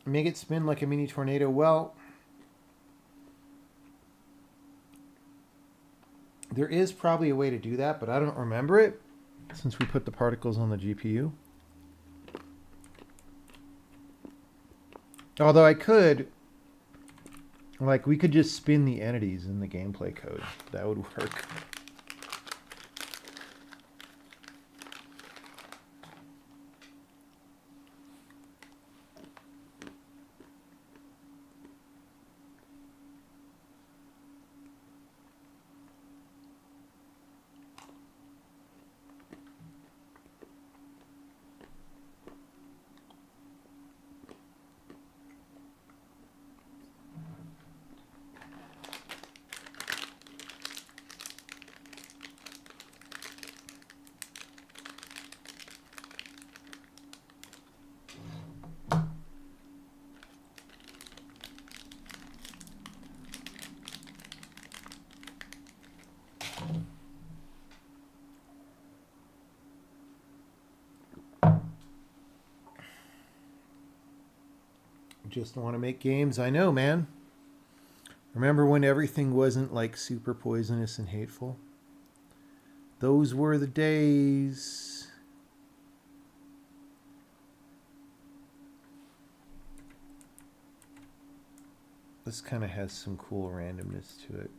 Make it spin like a mini tornado. Well, there is probably a way to do that, but I don't remember it since we put the particles on the GPU. Although I could, like, we could just spin the entities in the gameplay code. That would work. Just want to make games. I know, man. Remember when everything wasn't like super poisonous and hateful? Those were the days. This kind of has some cool randomness to it.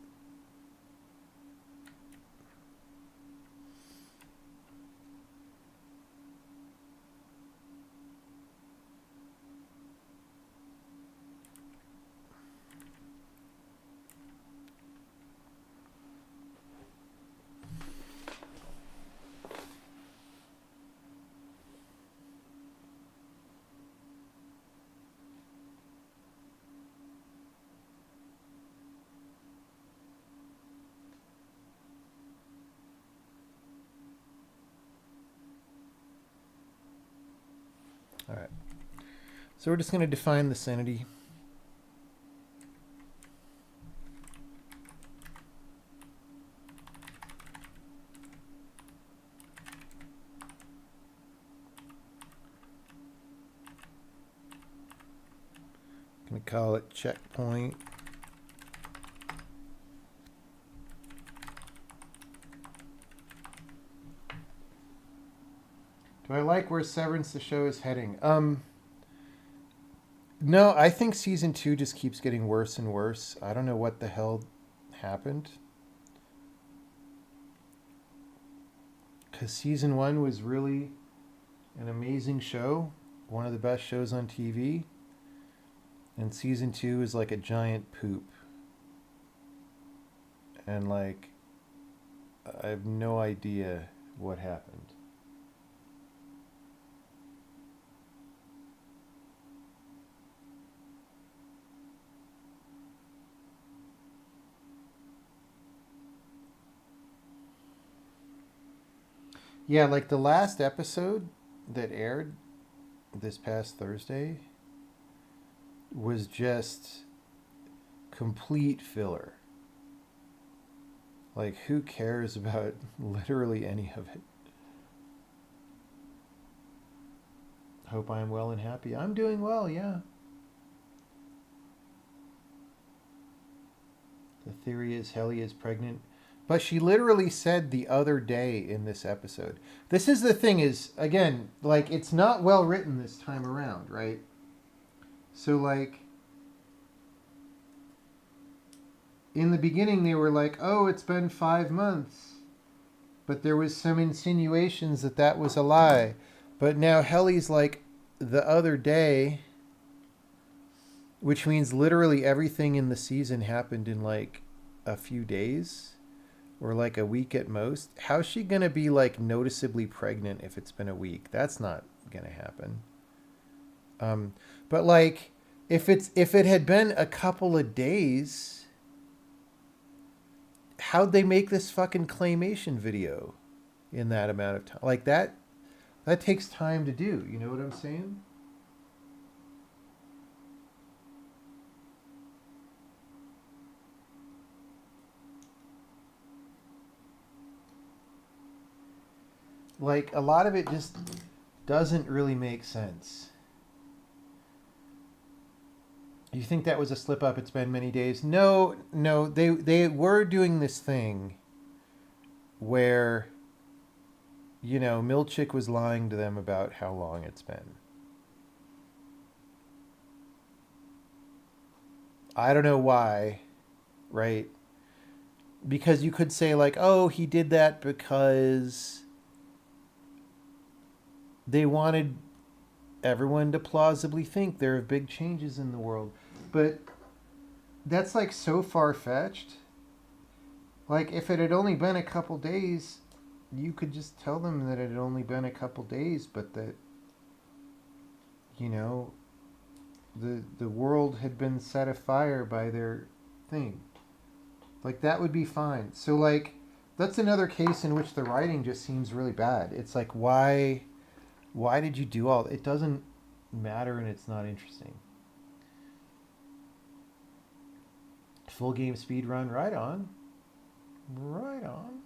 All right. So we're just going to define the sanity. We call it checkpoint. Do I like where Severance the show is heading? No, I think season 2 just keeps getting worse and worse. I don't know what the hell happened. Because season 1 was really an amazing show, one of the best shows on TV. And season 2 is like a giant poop. And like, I have no idea what happened. Yeah, like the last episode that aired this past Thursday was just complete filler. Like, who cares about literally any of it? Hope I'm well and happy. I'm doing well, yeah. The theory is Helly is pregnant. But she literally said the other day in this episode. This is the thing is, again, like, it's not well written this time around, right? So, like, in the beginning they were like, oh, it's been 5 months. But there was some insinuations that that was a lie. But now Helly's like, the other day, which means literally everything in the season happened in like a few days or like a week at most. How's she going to be like noticeably pregnant if it's been a week? That's not going to happen. But like if it had been a couple of days, how'd they make this fucking claymation video in that amount of time? Like that takes time to do. You know what I'm saying? Like, a lot of it just doesn't really make sense. You think that was a slip up? It's been many days. No, they were doing this thing where, you know, Milchick was lying to them about how long it's been. I don't know why, right? Because you could say like, oh, he did that because they wanted everyone to plausibly think there are big changes in the world. But that's like so far-fetched. Like, if it had only been a couple days, you could just tell them that it had only been a couple days, but that, you know, the world had been set afire by their thing. Like, that would be fine. So, like, that's another case in which the writing just seems really bad. It's like, why did you do all? It doesn't matter and it's not interesting. Full game speed run, right on. Right on.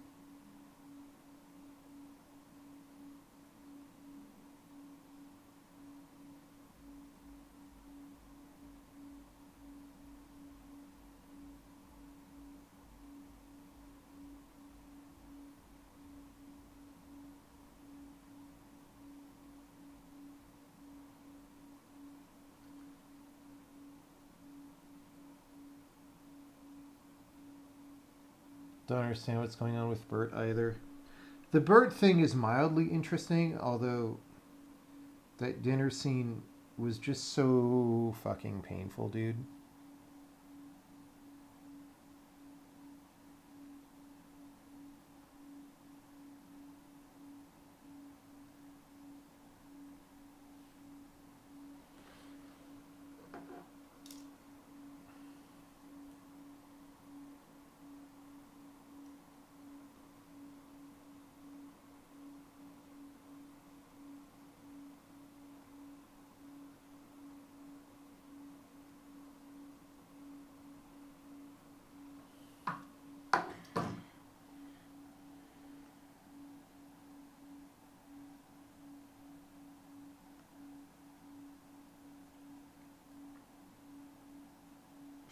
Don't understand what's going on with Bert either. The Bert thing is mildly interesting, although that dinner scene was just so fucking painful, dude.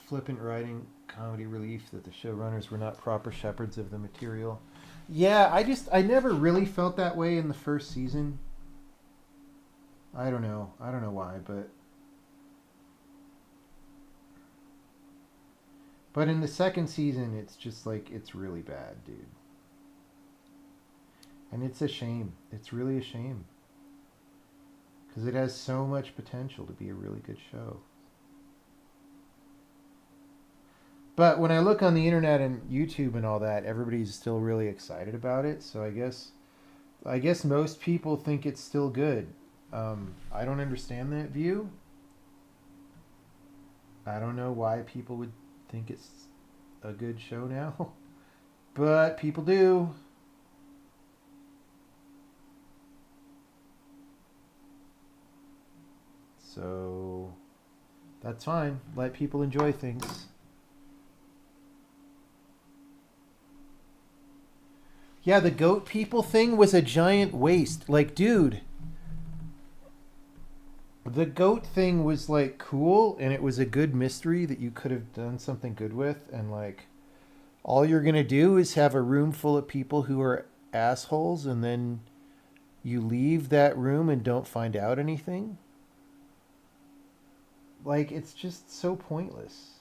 flippant writing, comedy relief that the showrunners were not proper shepherds of the material. Yeah, I never really felt that way in the first season. I don't know. I don't know why, but in the second season, it's just like it's really bad, dude. And it's a shame. It's really a shame because it has so much potential to be a really good show. But when I look on the internet and YouTube and all that, everybody's still really excited about it. So I guess most people think it's still good. I don't understand that view. I don't know why people would think it's a good show now, but people do. So that's fine. Let people enjoy things. Yeah, the goat people thing was a giant waste. Like, dude, the goat thing was like cool and it was a good mystery that you could have done something good with. And like, all you're going to do is have a room full of people who are assholes and then you leave that room and don't find out anything. Like, it's just so pointless.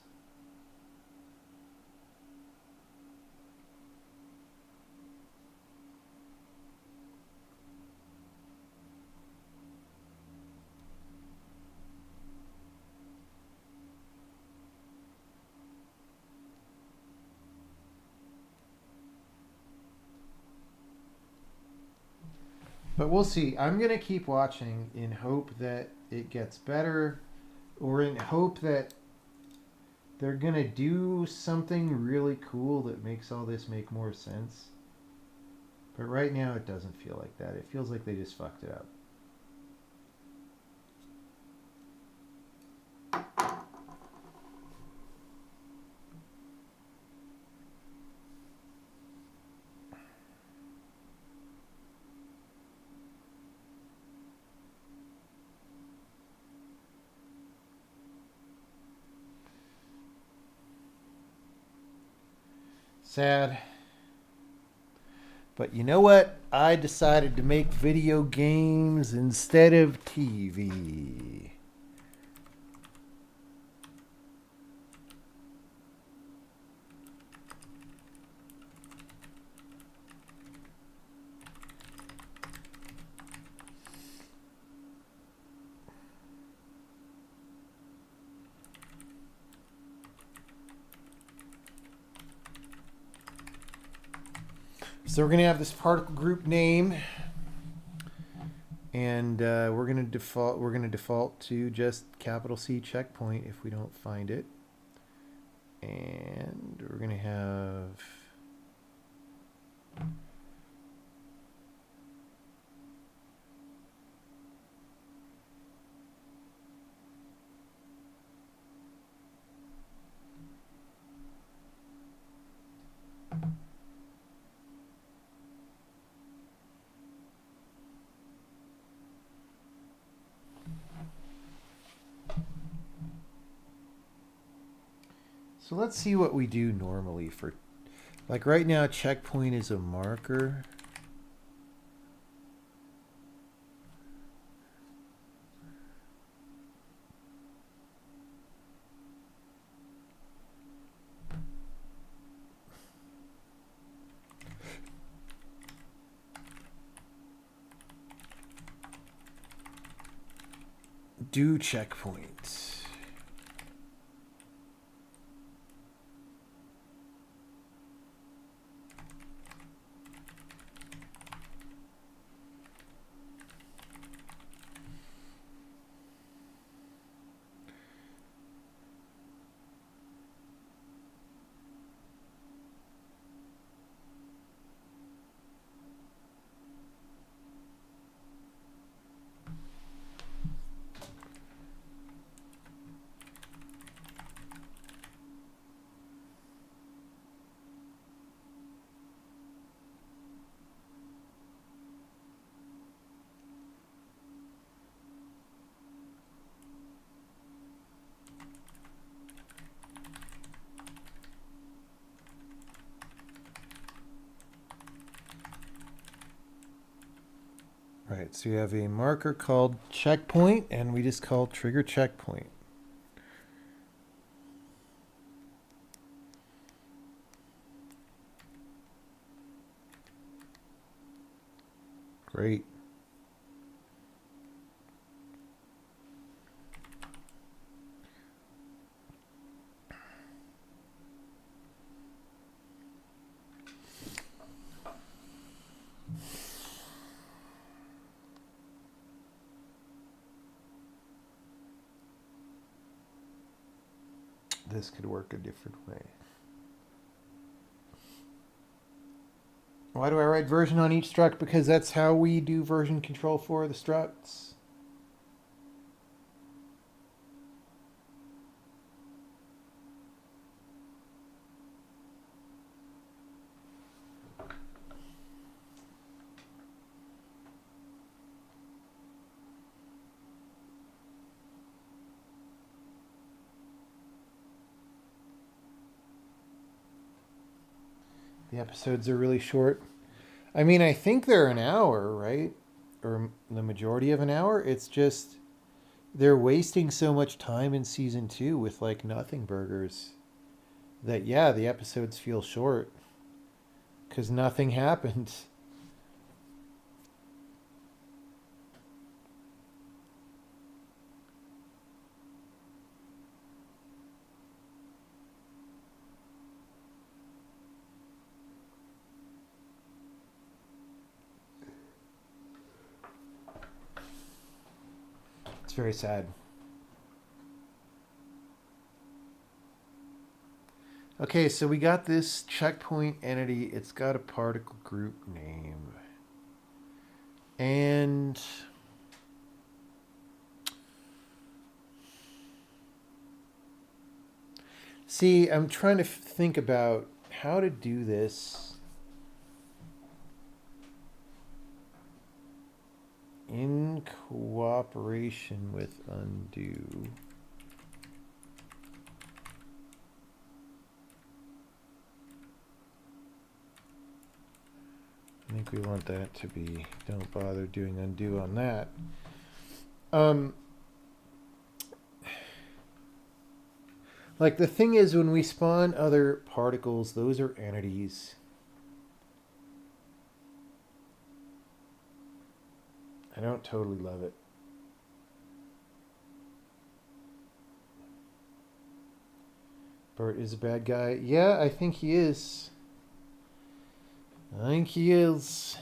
But we'll see. I'm going to keep watching in hope that it gets better or in hope that they're going to do something really cool that makes all this make more sense. But right now it doesn't feel like that. It feels like they just fucked it up. Sad. But you know what? I decided to make video games instead of TV. So we're going to have this particle group name, and we're going to default to just capital C checkpoint if we don't find it, and we're going to have so let's see what we do normally for, like right now, checkpoint is a marker. Do checkpoint. Right, so you have a marker called checkpoint, and we just call trigger checkpoint. Great. This could work a different way. Why do I write version on each struct? Because that's how we do version control for the structs. The episodes are really short. I mean, I think they're an hour, right? Or the majority of an hour. It's just they're wasting so much time in season 2 with like nothing burgers that, yeah, the episodes feel short because nothing happened. It's very sad. Okay, so we got this checkpoint entity. It's got a particle group name. And see, I'm trying to think about how to do this in cooperation with undo. I think we want that to be, don't bother doing undo on that. Like the thing is, when we spawn other particles, those are entities. I don't totally love it. Bert is a bad guy. Yeah, I think he is. I think he is.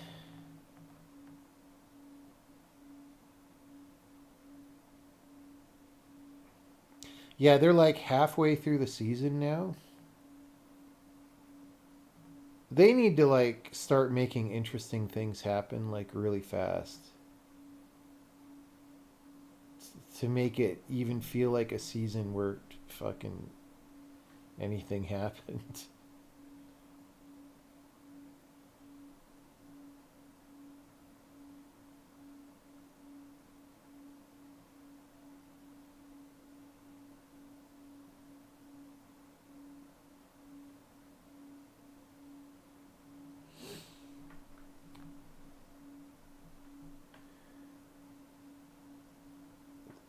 Yeah, they're like halfway through the season now. They need to like start making interesting things happen like really fast to make it even feel like a season where fucking anything happened.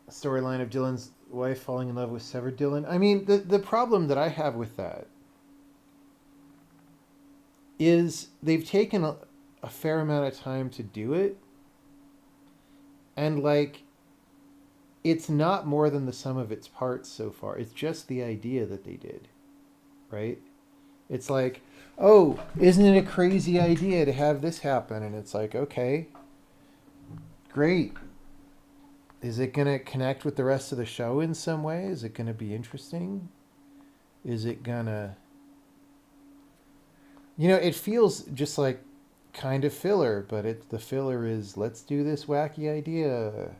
Storyline of Dylan's wife falling in love with severed Dylan. I mean, the problem that I have with that is they've taken a fair amount of time to do it, and like it's not more than the sum of its parts so far. It's just the idea that they did, right? It's like, oh, isn't it a crazy idea to have this happen? And it's like, okay, great. Is it going to connect with the rest of the show in some way? Is it going to be interesting? Is it going to... You know, it feels just like kind of filler, but the filler is, let's do this wacky idea.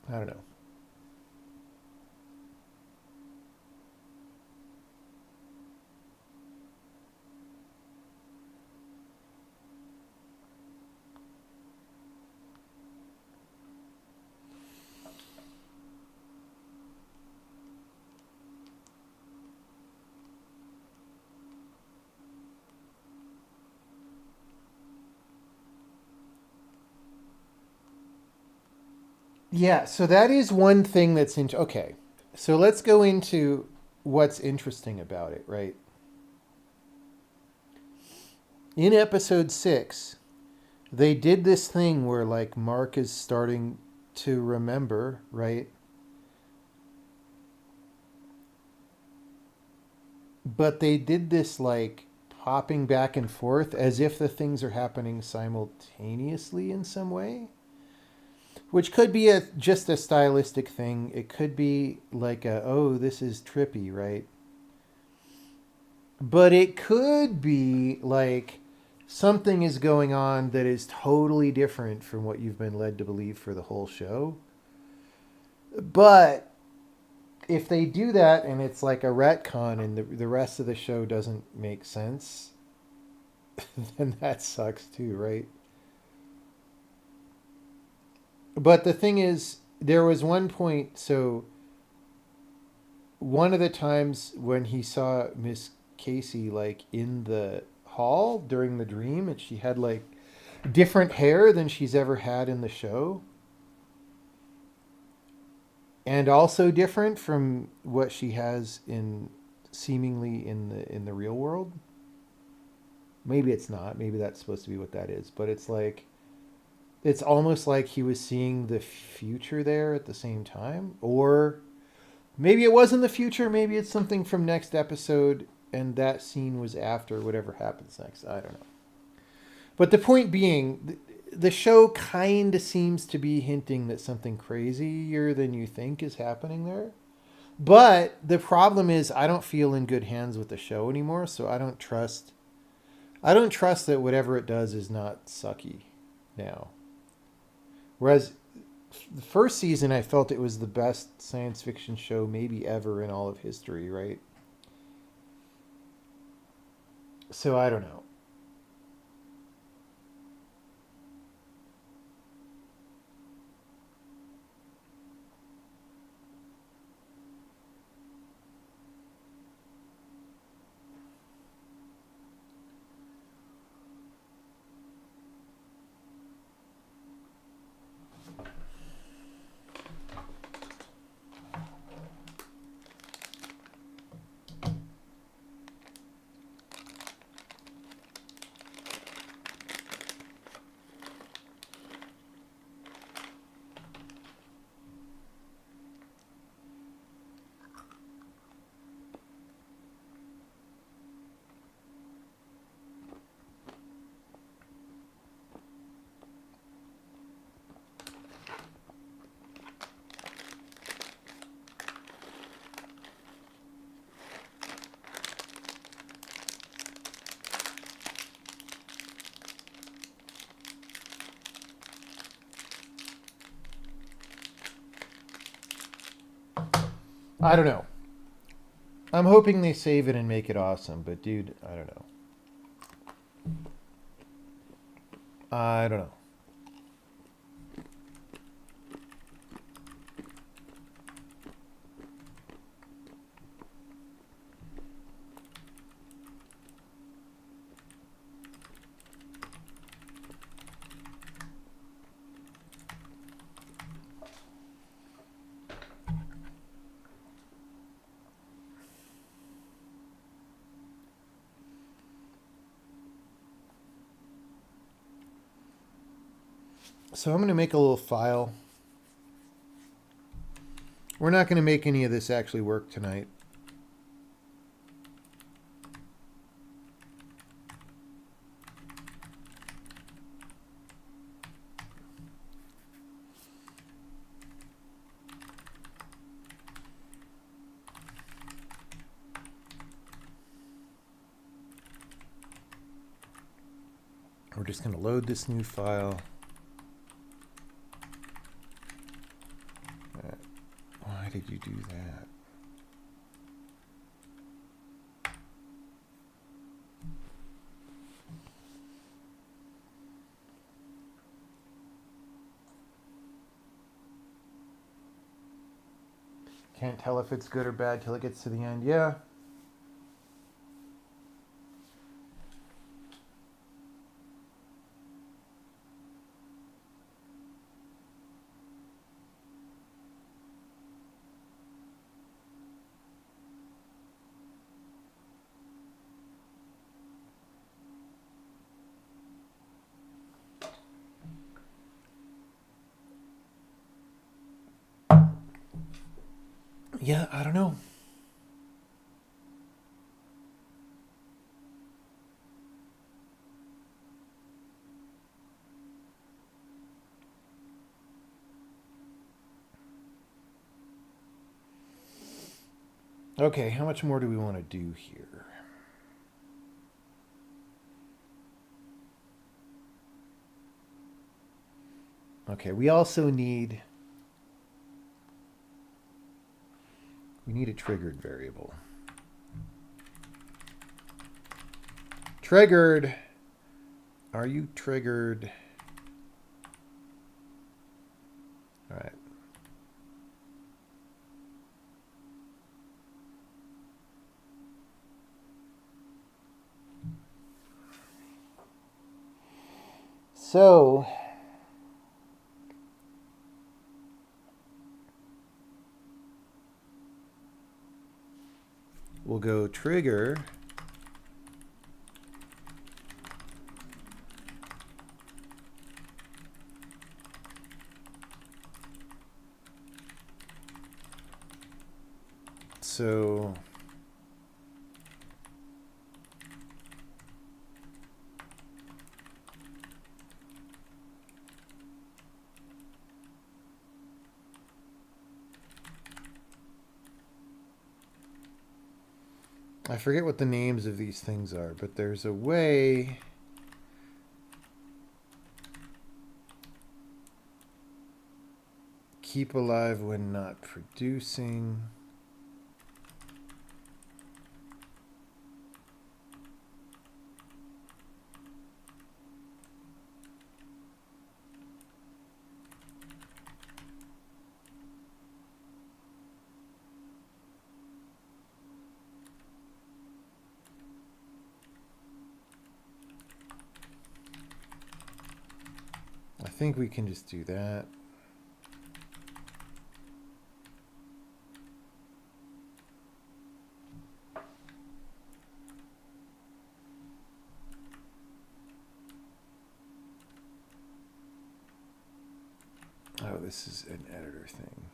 I don't know. Yeah, so that is one thing that's okay. So let's go into what's interesting about it, right? In episode 6, they did this thing where like Mark is starting to remember, right? But they did this like popping back and forth as if the things are happening simultaneously in some way, which could be just a stylistic thing. It could be like oh, this is trippy, right? But it could be like something is going on that is totally different from what you've been led to believe for the whole show. But if they do that and it's like a retcon and the rest of the show doesn't make sense, then that sucks too, right? But the thing is, there was one point, so one of the times when he saw Miss Casey like in the hall during the dream and she had like different hair than she's ever had in the show and also different from what she has in seemingly in the real world. Maybe it's not. Maybe that's supposed to be what that is, but it's like it's almost like he was seeing the future there at the same time, or maybe it was in the future, maybe it's something from next episode and that scene was after whatever happens next. I don't know. But the point being, the show kind of seems to be hinting that something crazier than you think is happening there. But the problem is I don't feel in good hands with the show anymore, so I don't trust that whatever it does is not sucky now. Whereas the first season I felt it was the best science fiction show maybe ever in all of history, right? So I don't know. I don't know. I'm hoping they save it and make it awesome, but dude, I don't know. I don't know. So I'm going to make a little file. We're not going to make any of this actually work tonight. We're just going to load this new file. Why did you do that? Can't tell if it's good or bad till it gets to the end. Yeah. Yeah, I don't know. Okay, how much more do we want to do here? Okay, we also need a triggered variable. Triggered. Are you triggered? All right. So we'll go trigger so I forget what the names of these things are, but there's a way keep alive when not producing. I think we can just do that. Oh, this is an editor thing.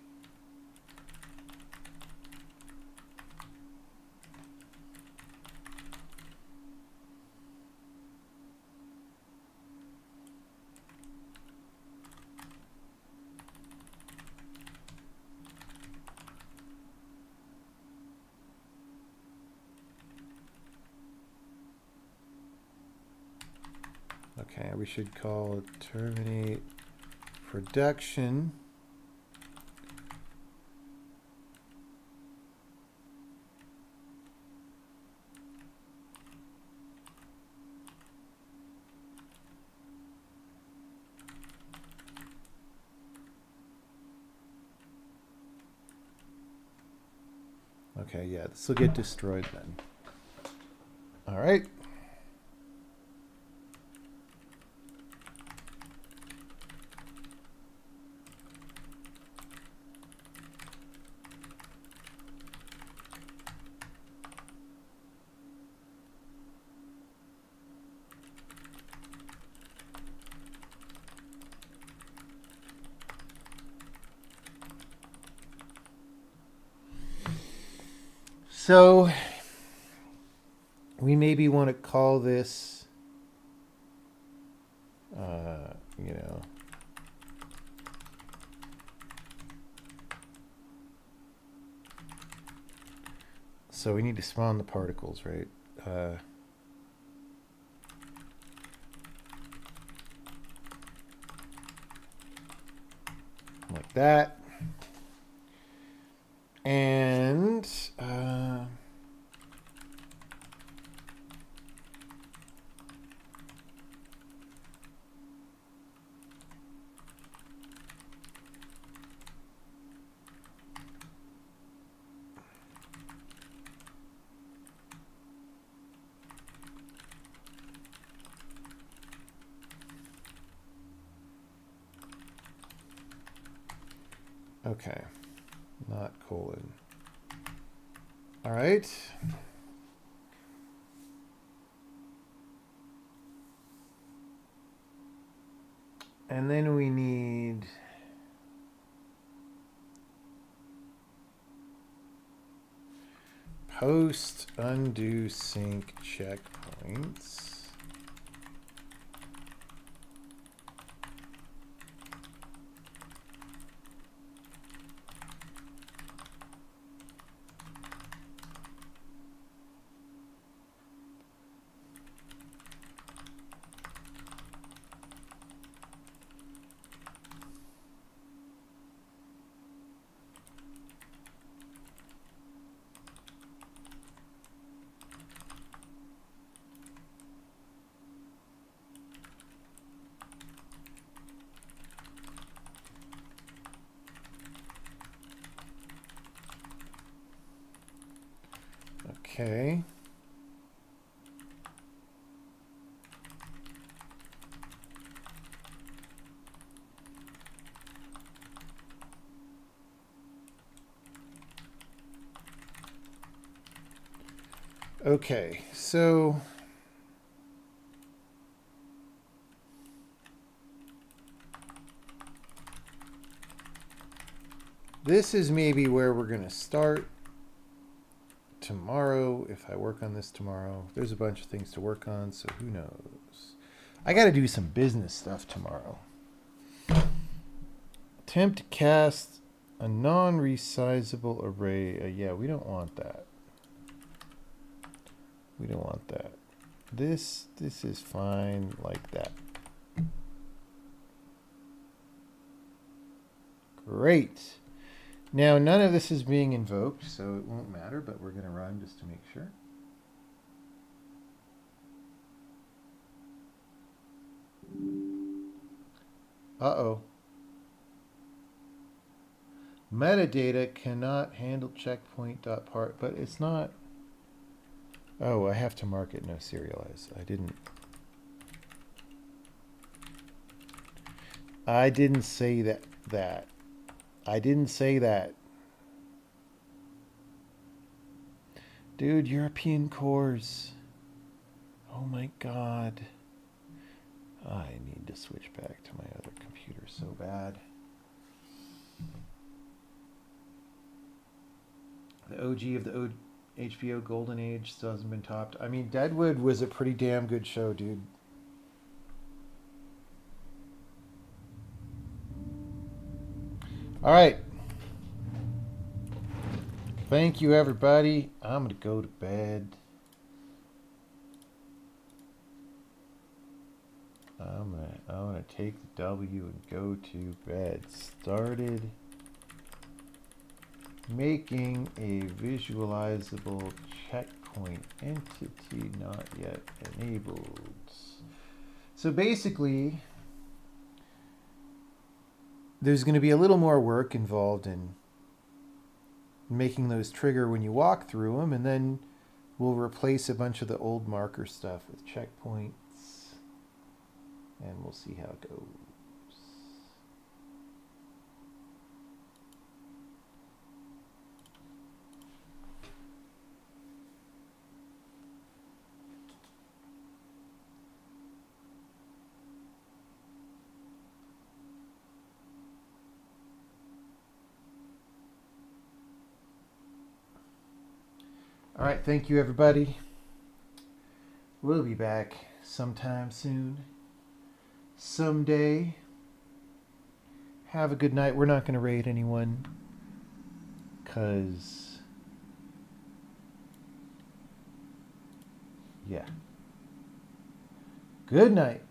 Okay, we should call it terminate production. Okay, yeah, this will get destroyed then. All right. So we maybe want to call this, you know, so we need to spawn the particles, right? Like that. And okay, not colon. All right. And then we need Post undo sync checkpoints. Okay. Okay, so this is maybe where we're going to start tomorrow. If I work on this tomorrow, there's a bunch of things to work on, so who knows? I got to do some business stuff tomorrow. Attempt to cast a non-resizable array. Yeah, we don't want that. We don't want that. This is fine like that. Great. Now, none of this is being invoked, so it won't matter, but we're going to run just to make sure. Uh-oh. Metadata cannot handle checkpoint.part, but it's not. Oh, I have to mark it no serialize. I didn't say that. I didn't say that. Dude, European cores. Oh my God. I need to switch back to my other computer so bad. The OG of the HBO Golden Age still hasn't been topped. I mean, Deadwood was a pretty damn good show, dude. All right. Thank you, everybody. I'm going to go to bed. I'm gonna take the W and go to bed. Started making a visualizable checkpoint entity not yet enabled. So basically, there's going to be a little more work involved in making those trigger when you walk through them, and then we'll replace a bunch of the old marker stuff with checkpoints, and we'll see how it goes. All right, thank you, everybody. We'll be back sometime soon. Someday. Have a good night. We're not going to raid anyone, because, yeah. Good night.